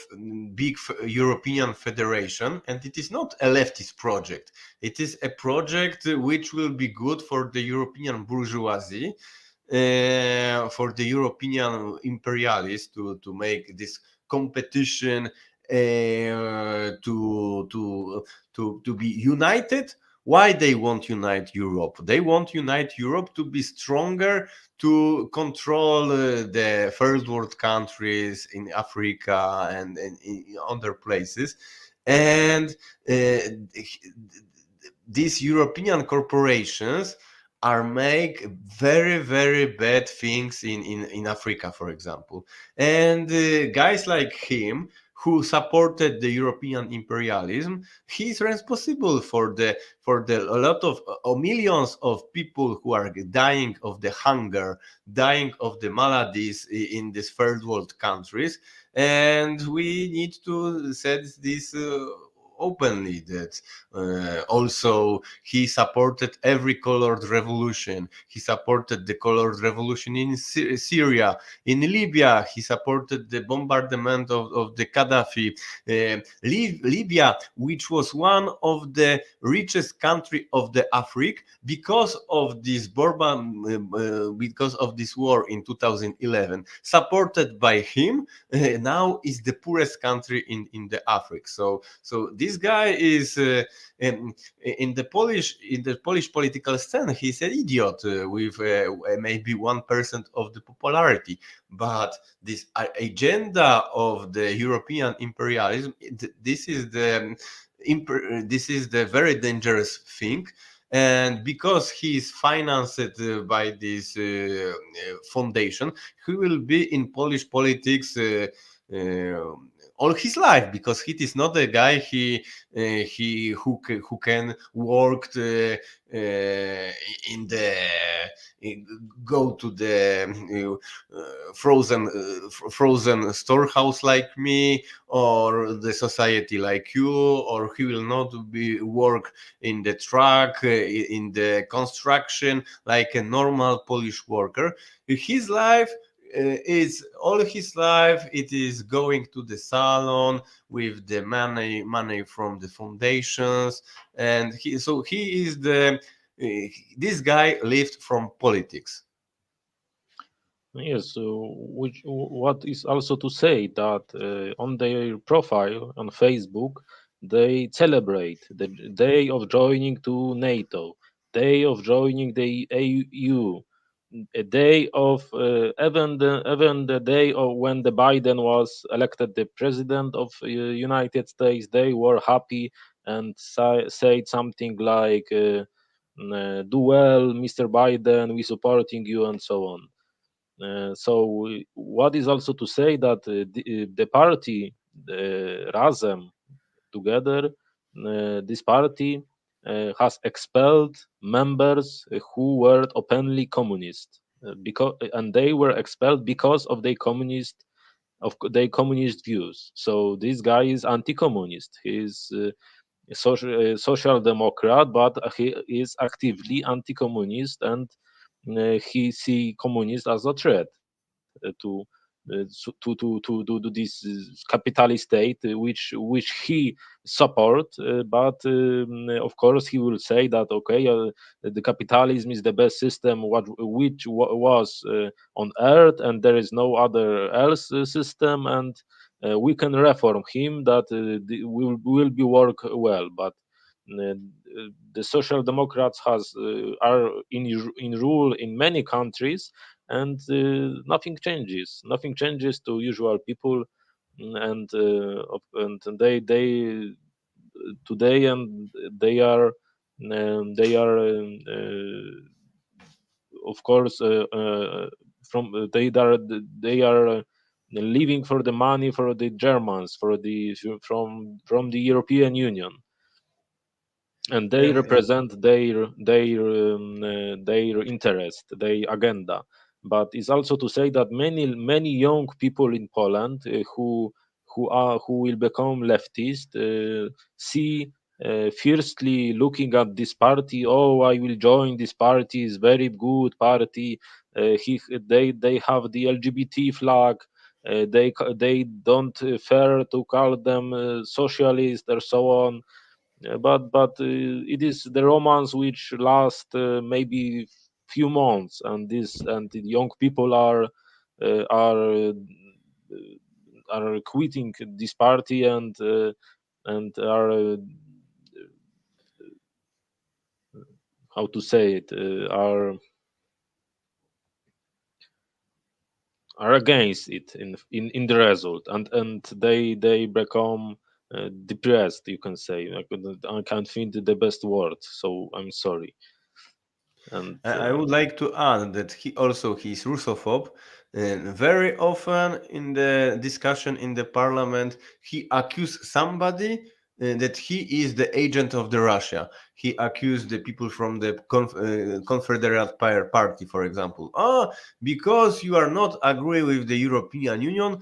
big European federation, and it is not a leftist project. It is a project which will be good for the European bourgeoisie, for the European imperialists to make this competition to be united. Why they want unite Europe? They want unite Europe to be stronger, to control the first world countries in Africa and in other places. And these European corporations are make very bad things in Africa, for example. And guys like him who supported the European imperialism, he's responsible for the a lot of millions of people who are dying of the hunger, dying of the maladies in these third world countries. And we need to say this openly, that also he supported every colored revolution. He supported the colored revolution in Syria, in Libya. He supported the bombardment of the Gaddafi. Libya, which was one of the richest country of the Africa, because of this because of this war in 2011, supported by him, now is the poorest country in the Africa. So this guy is in the Polish political scene. He's an idiot with maybe 1% of the popularity. But this agenda of the European imperialism, this is the very dangerous thing. And because he is financed by this foundation, he will be in Polish politics all his life, because he is not a guy he who can work in the go to the frozen storehouse like me, or the society like you, or he will not be work in the truck, in the construction like a normal Polish worker. His life is all his life it is going to the salon with the money from the foundations, and he is the this guy lived from politics. Yes, which what is also to say that on their profile on Facebook, they celebrate the day of joining to NATO, day of joining the AU, a day of even the day of when the Biden was elected the president of United States. They were happy and said something like, "Do well, Mr. Biden, we supporting you," and so on. What is also to say that the party, Razem, together, this party has expelled members who were openly communist, because and they were expelled because of their communist views. So this guy is anti-communist. He is social democrat, but he is actively anti-communist, and he see communist as a threat to this capitalist state, which he support. But of course, he will say that okay, the capitalism is the best system was on earth, and there is no other else system, and we can reform him that will be work well. But uh, the social democrats are in rule in many countries, and nothing changes to usual people. And they today, and they are of course from they are living for the money for the Germans, for the from the European Union, and they And represent their interest, their agenda. But it's also to say that many young people in Poland who will become leftist see fiercely looking at this party. Oh, I will join this party. Is very good party. They have the LGBT flag. They don't fair to call them socialist or so on. But it is the romance which last maybe few months, and the young people are quitting this party, and are how to say it, are against it in the result, and they become depressed, you can say. I can't find the best word, so I'm sorry. And I would like to add that he's Russophobe. And very often in the discussion in the parliament, he accused somebody that he is the agent of the Russia. He accused the people from the Confederate Party, for example. Oh, because you are not agree with the European Union,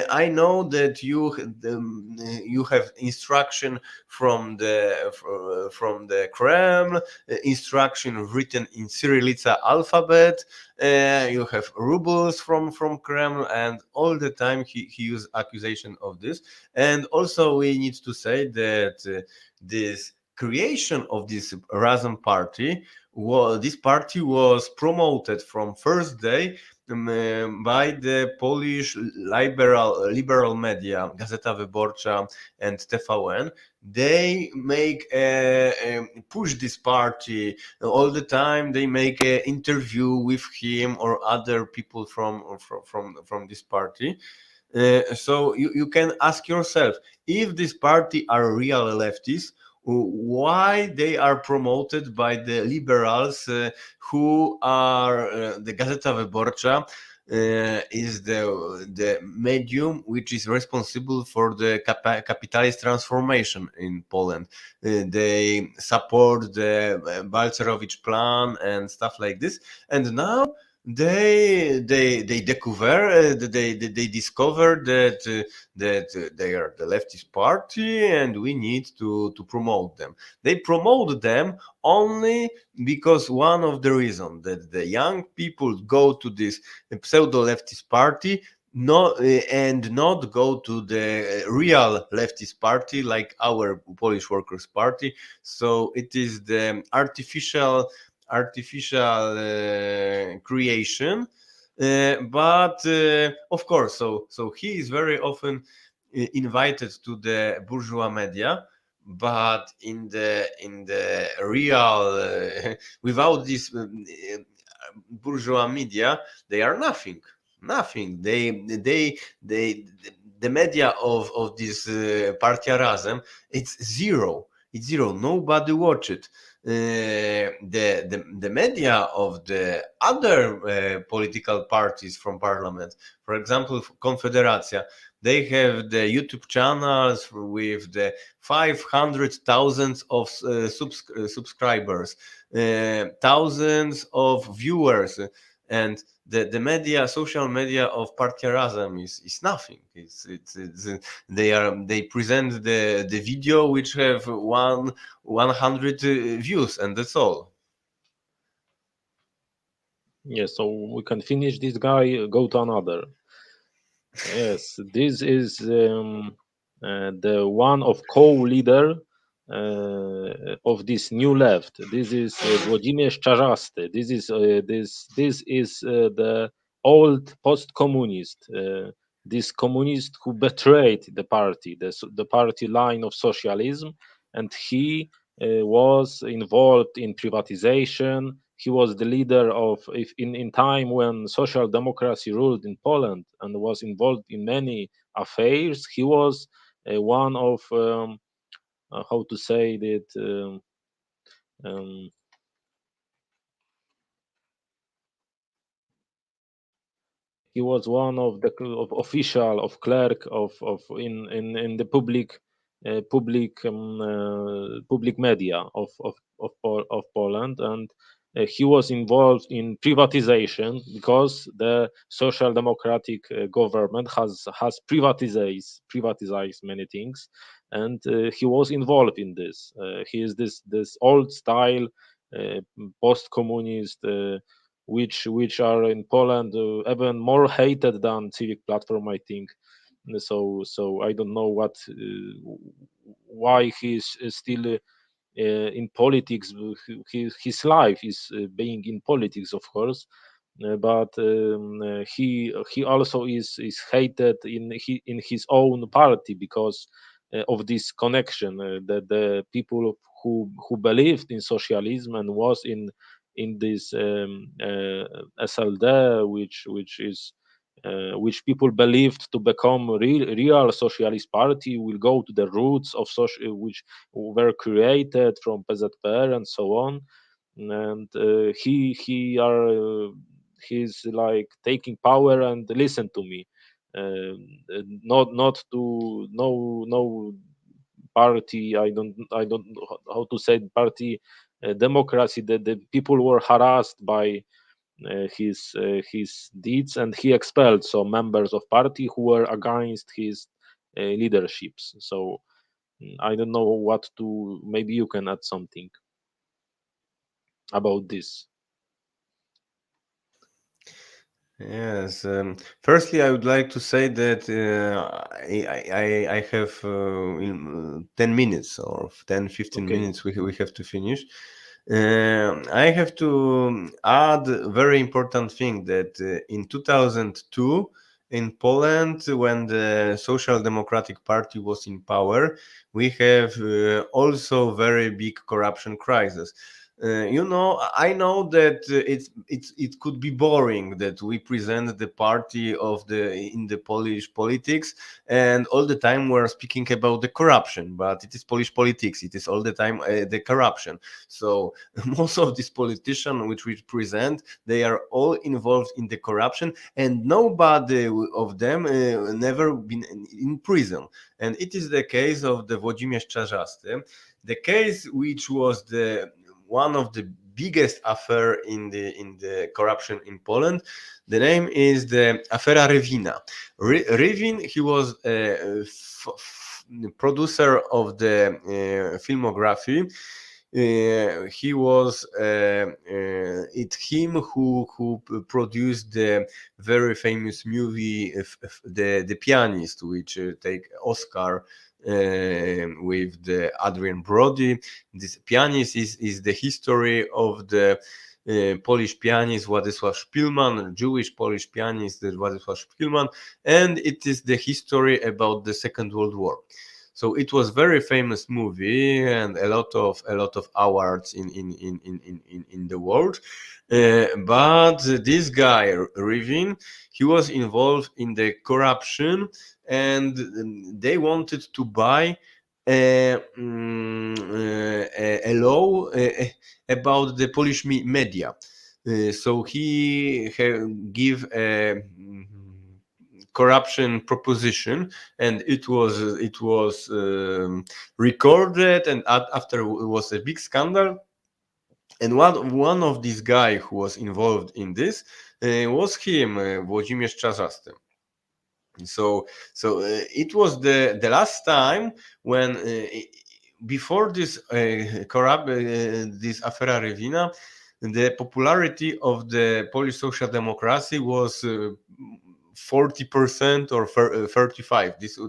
I know that you have instruction from the Kremlin, instruction written in Cyrillica alphabet. You have rubles from Kremlin, and all the time he used accusation of this. And also we need to say that this creation of this Razem party this party was promoted from first day by the Polish liberal media Gazeta Wyborcza and TVN. They make push this party all the time. They make an interview with him or other people from this party. So you can ask yourself, if this party are real leftists, why they are promoted by the liberals who are the Gazeta Wyborcza. is the medium which is responsible for the capitalist transformation in Poland. They support the Balcerowicz plan and stuff like this, and now they discover they discover that they are the leftist party and we need to promote them. They promote them only because one of the reason that the young people go to this pseudo leftist party, and not go to the real leftist party like our Polish Workers' Party. So it is the artificial creation. But of course, so he is very often invited to the bourgeois media, but in the real without this bourgeois media, they are nothing. They the media of this partia razem, it's zero, nobody watch it. The media of the other political parties from parliament, for example Confederacja, they have the YouTube channels with the 500,000 of subscribers, thousands of viewers, and the media, social media of Partia Razem is nothing. They present the video which have 100 views, and that's all. Yes, so we can finish this guy, go to another. Yes, this is the one of co-leader of this new left. This is Włodzimierz Czarzasty. This is the old post-communist. This communist who betrayed the party, the party line of socialism, and he was involved in privatization. He was the leader of, if in time when social democracy ruled in Poland and was involved in many affairs. He was one of how to say that um, he was one of the official of clerk of in the public media of Poland, and he was involved in privatization because the social democratic government has privatized many things, and he was involved in this. He is this old style post communist. Which are in Poland even more hated than Civic Platform, I think. So I don't know why he's still in politics. His life is being in politics, of course, but he also is hated in his own party because of this connection that the people who believed in socialism and was in this SLD, which people believed to become real socialist party, will go to the roots of social, which were created from PZPR and so on. And he's like taking power and listen to me, not to no party. I don't know how to say party democracy. That the people were harassed by his deeds, and he expelled some members of party who were against his leaderships. So I don't know what to. Maybe you can add something about this. Yes. Firstly, I would like to say that I have 10 minutes or 10, 15 Okay. minutes we have to finish. I have to add a very important thing that in 2002 in Poland, when the Social Democratic Party was in power, we have also very big corruption crisis. I know that it could be boring that we present the party of the in the Polish politics, and all the time we're speaking about the corruption. But it is Polish politics. It is all the time the corruption. So most of these politicians which we present, they are all involved in the corruption, and nobody of them never been in prison. And it is the case of the Włodzimierz Czarzasty, the case which was the one of the biggest affair in the corruption in Poland. The name is the Afera Rewina. Rewin, he was a producer of the filmography. He was it him who produced the very famous movie the Pianist, which take Oscar with the Adrian Brody. This Pianist is the history of the Polish pianist Władysław Szpilman, Jewish Polish pianist Władysław Szpilman, and it is the history about the Second World War. So it was very famous movie and a lot of awards in the world. But this guy Rivin, he was involved in the corruption, and they wanted to buy a law about the Polish media. So he give a corruption proposition, and it was recorded, and after it was a big scandal. And one of these guy who was involved in this was him, Włodzimierz Czarzasty. So it was the last time when before this this Afera Rewina, the popularity of the Polish social democracy was 40% or 35. This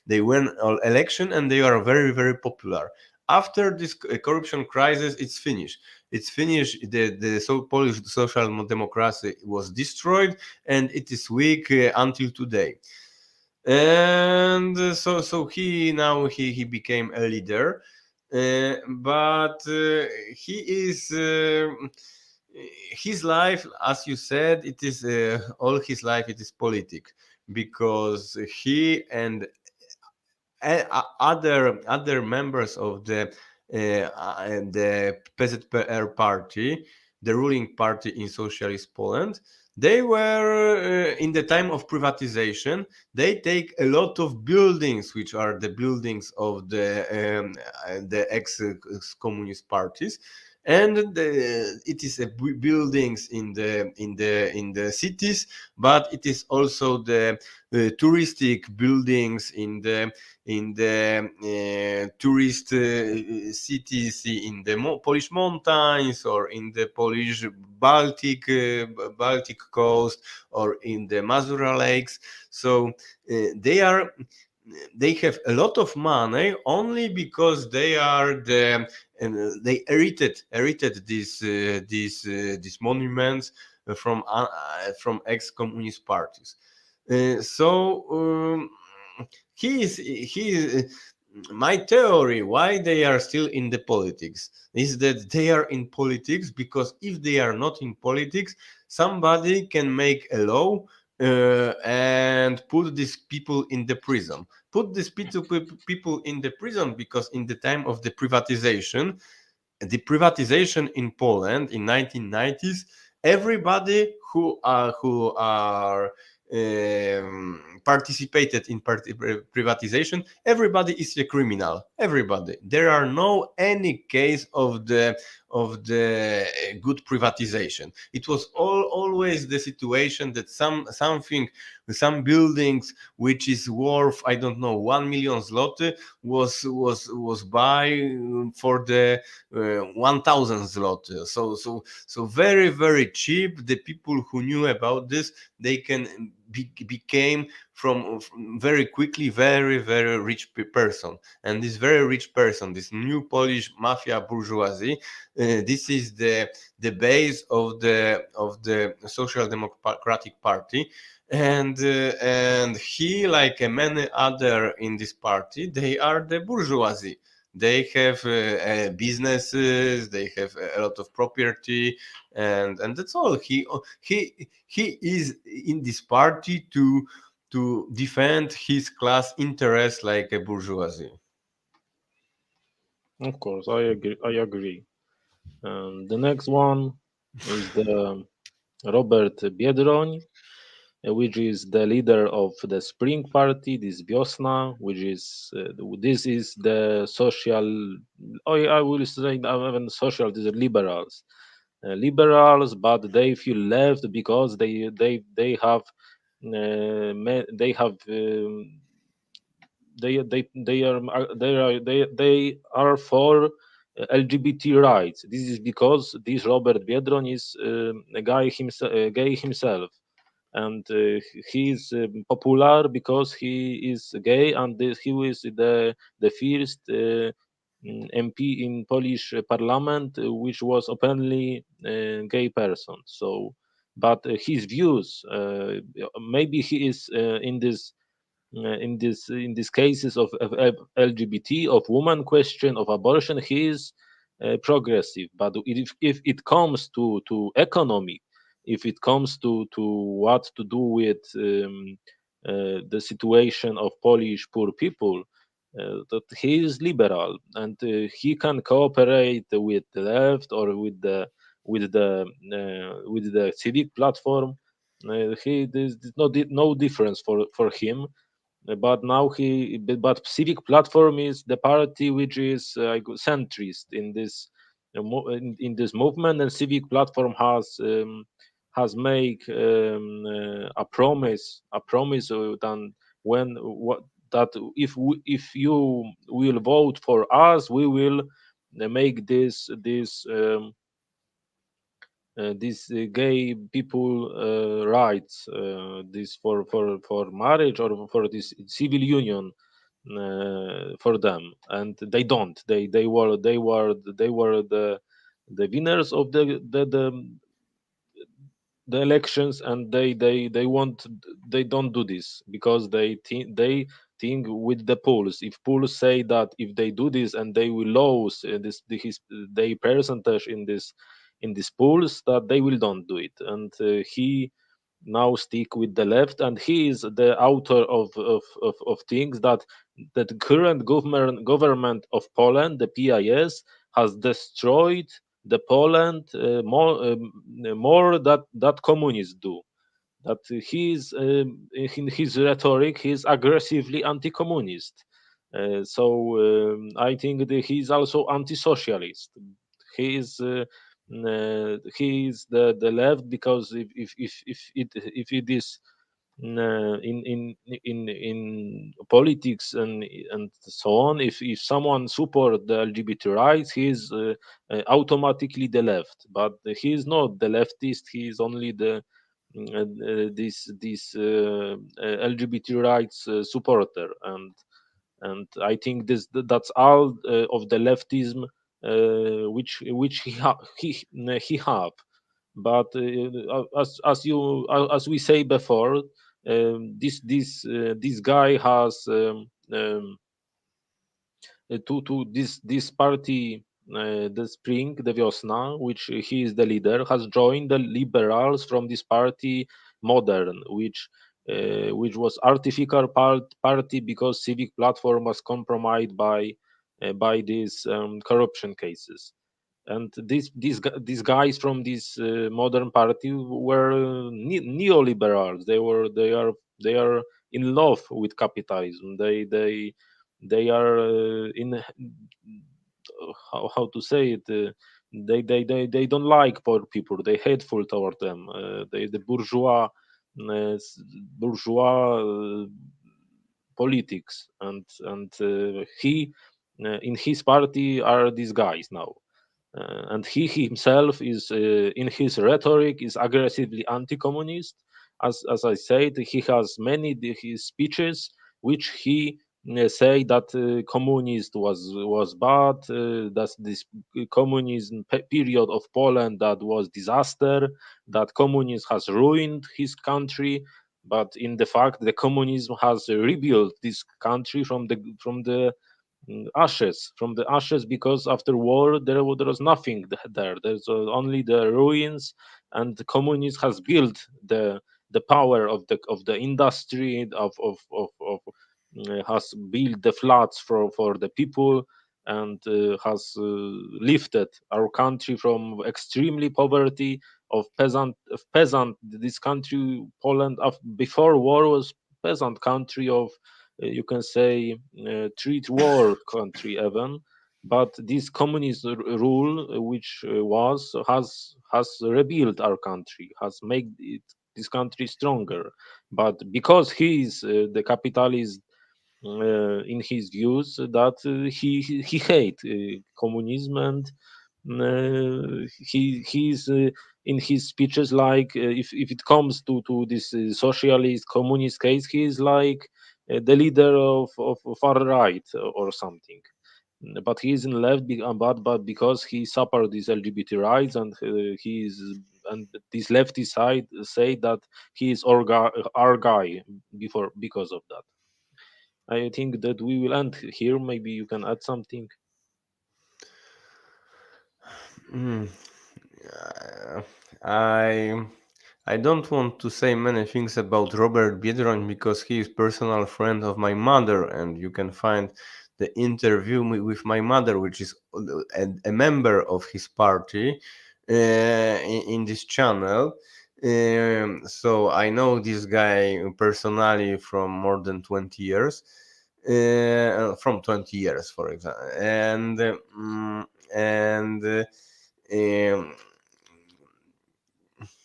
they win an election, and they are very, very popular. After this corruption crisis, it's finished. It's finished. The Polish social democracy was destroyed, and it is weak until today. And so he became a leader, but he is. His life, as you said, it is all his life. It is politic, because he and other members of the PZPR party, the ruling party in socialist Poland, they were in the time of privatization. They take a lot of buildings, which are the buildings of the ex-communist parties, and it is buildings in the cities, but it is also the touristic buildings in the tourist cities in the Polish mountains, or in the Polish Baltic coast, or in the Mazura lakes. So they have a lot of money only because they are they inherited these monuments from ex-communist parties. So he is my theory why they are still in the politics is that they are in politics because if they are not in politics, somebody can make a law and put these people in the prison. Put these people in the prison because in the time of the privatization in Poland in 1990s, everybody who are participated in privatization, everybody is a criminal. Everybody. There are no any case of the good privatization. It was always the situation that some buildings which is worth, I don't know, 1 million zloty was buy for the 1,000 zloty. So very, very cheap. The people who knew about this, they can became from very quickly very, very rich person. And this very rich person, this new Polish mafia bourgeoisie, this is the base of the Social Democratic Party. And he, like many other in this party, they are the bourgeoisie. They have businesses, they have a lot of property, and that's all. He is in this party to defend his class interests like a bourgeoisie. Of course, I agree. I agree. The next one is the Robert Biedroń, which is the leader of the Spring Party, this Wiosna, which is this is the social. I will say even social. These are liberals, but they feel left because they have they have they are for LGBT rights. This is because this Robert Biedroń is a guy himself, gay himself, and he is popular because he is gay, and he is the first MP in Polish parliament which was openly gay person. So, but his views, maybe he is in these cases of LGBT, of woman question, of abortion, he is progressive. But if it comes to economy, if it comes to what to do with the situation of Polish poor people, that he is liberal and he can cooperate with the left or with the civic platform. He there's no difference for him, but now but civic platform is the party which is centrist in this in this movement, and civic platform has made a promise that when what that if you will vote for us, we will make this gay people rights, this for marriage or for this civil union for them, and they don't. They were the winners of the elections, and they want they don't do this because they think with the polls. If polls say that if they do this and they will lose their percentage in these polls, that they will don't do it, and he now stick with the left, and he is the author of things that the current government of Poland, the PIS, has destroyed the Poland more that communists do. That he's in his rhetoric, he's aggressively anti-communist. I think that he's also anti-socialist. He is the left because if it is in politics and so on, if someone support the LGBT rights, he is automatically the left. But he is not the leftist. He is only the this LGBT rights supporter, and I think that's all of the leftism which he have. But as we say before, this guy has to this party, the Spring, the Wiosna, which he is the leader, has joined the liberals from this party, Modern, which was artificial party because civic platform was compromised by these corruption cases. And these guys from this modern party were neoliberals. They are in love with capitalism. They are in how to say it. They don't like poor people. They hateful toward them. The bourgeois politics, and he in his party are these guys now, and he himself is in his rhetoric is aggressively anti-communist. As I said, he has many his speeches which he say that communist was bad, that this communism period of Poland that was disaster, that communism has ruined his country. But in the fact, the communism has rebuilt this country ashes, from the ashes, because after war there was nothing there. There's only the ruins, and the communism has built the power of the industry of has built the floods for the people, and has lifted our country from extremely poverty of peasant. This country, Poland, before war, was peasant country of, you can say, treat war country even. But this communist rule, which has rebuilt our country, has made this country stronger. But because he is the capitalist, in his views, that he hate communism, and he's in his speeches, like, if it comes to this socialist communist case, he is like the leader of far right or something. But he is in left, but because he suffered these LGBT rights, and he is, and this leftist side say that he is our guy before, because of that. I think that we will end here. Maybe you can add something. Mm, uh, I I don't want to say many things about Robert Biedroń because he is personal friend of my mother, and you can find the interview with my mother, which is a member of his party, in this channel. So I know this guy personally from more than 20 years, from 20 years, for example, and um,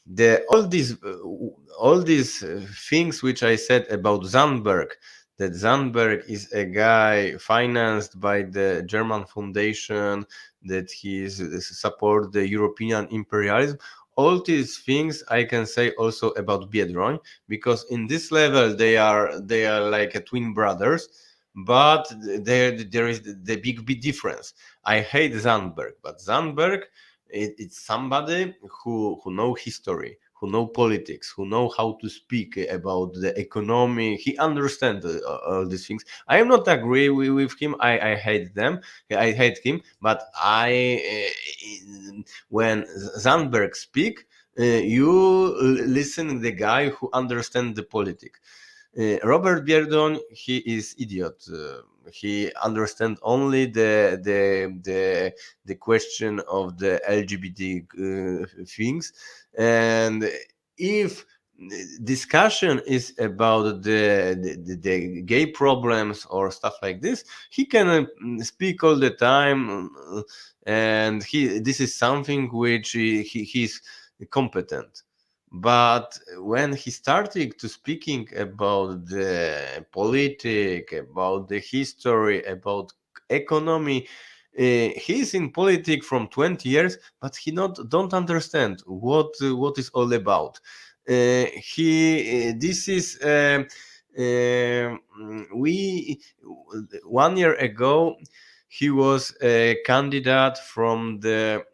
the all these things which I said about Zandberg, that Zandberg is a guy financed by the German foundation, that he is support the European imperialism. All these things I can say also about Biedroń, because in this level they are like a twin brothers, but there is the big difference. I hate Zandberg, but Zandberg, it's somebody who know history, who know politics, who know how to speak about the economy. He understands all these things. I am not agree with him. I hate them. I hate him. But when Zandberg speak, you listen the guy who understands the politics. Robert Bierdon, he is idiot. He understands only the question of the LGBT things, and if discussion is about the gay problems or stuff like this, he can speak all the time, and he this is something which he's competent. But when he started to speaking about the politic, about the history, about economy, he's in politics from 20 years, but he not don't understand what is all about. He this is we 1 year ago he was a candidate from the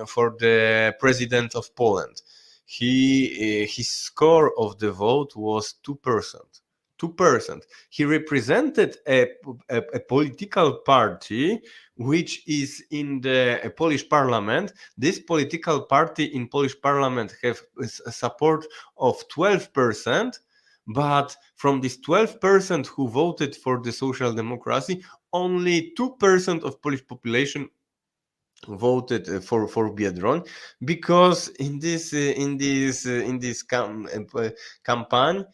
for the president of Poland. His score of the vote was 2%. 2%. He represented a political party which is in the Polish parliament. This political party in Polish parliament have a support of 12%, but from this 12% who voted for the social democracy, only 2% of Polish population voted for Biedron, because in this campaign,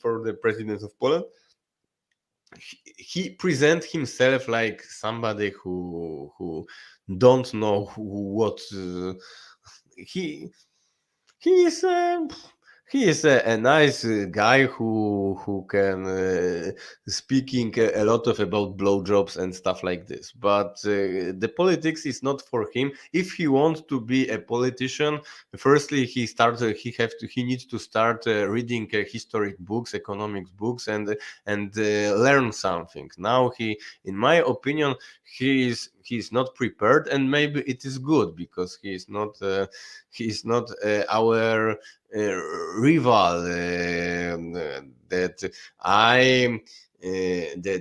for the president of Poland, he present himself like somebody who don't know what he he is a nice guy who can speaking a lot of about blowjobs and stuff like this. But the politics is not for him. If he wants to be a politician, firstly he needs to start reading historic books, economics books, and learn something. Now in my opinion, he is not prepared, and maybe it is good because he is not our rival, that I the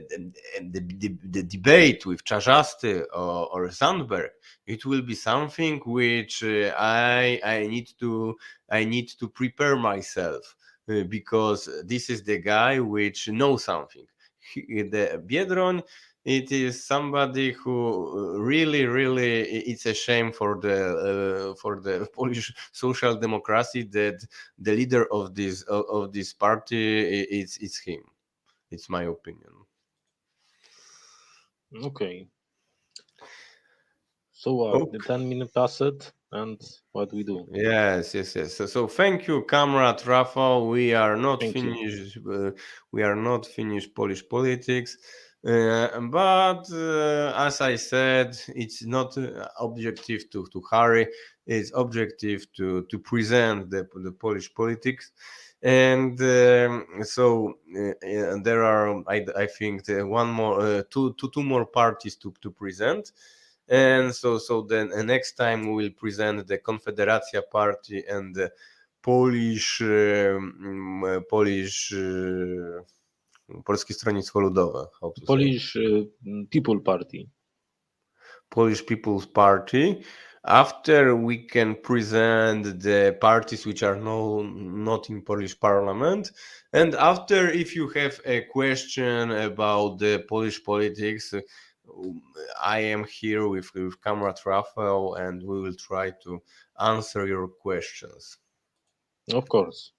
debate with Czarzasty or Sandberg, it will be something which I need to prepare myself, because this is the guy which knows something. The Biedroń, it is somebody who really it's a shame for the Polish social democracy that the leader of this party it's him. It's my opinion. Okay. So what? The Okay. 10 minute passed, and what we do? Yes. So thank you, Comrade Rafal. Thank you. We are not finished Polish politics. But as I said, it's not objective to hurry. It's objective to present the Polish politics. And there are, I think, two more parties to present. And so then next time we will present the Confederacja Party and the Polish Polskie Stronnictwo Ludowe, how to say, Polish People Party. Polish People's Party. After we can present the parties which are not in Polish Parliament, and after, if you have a question about the Polish politics, I am here with Comrade Rafal, and we will try to answer your questions. Of course.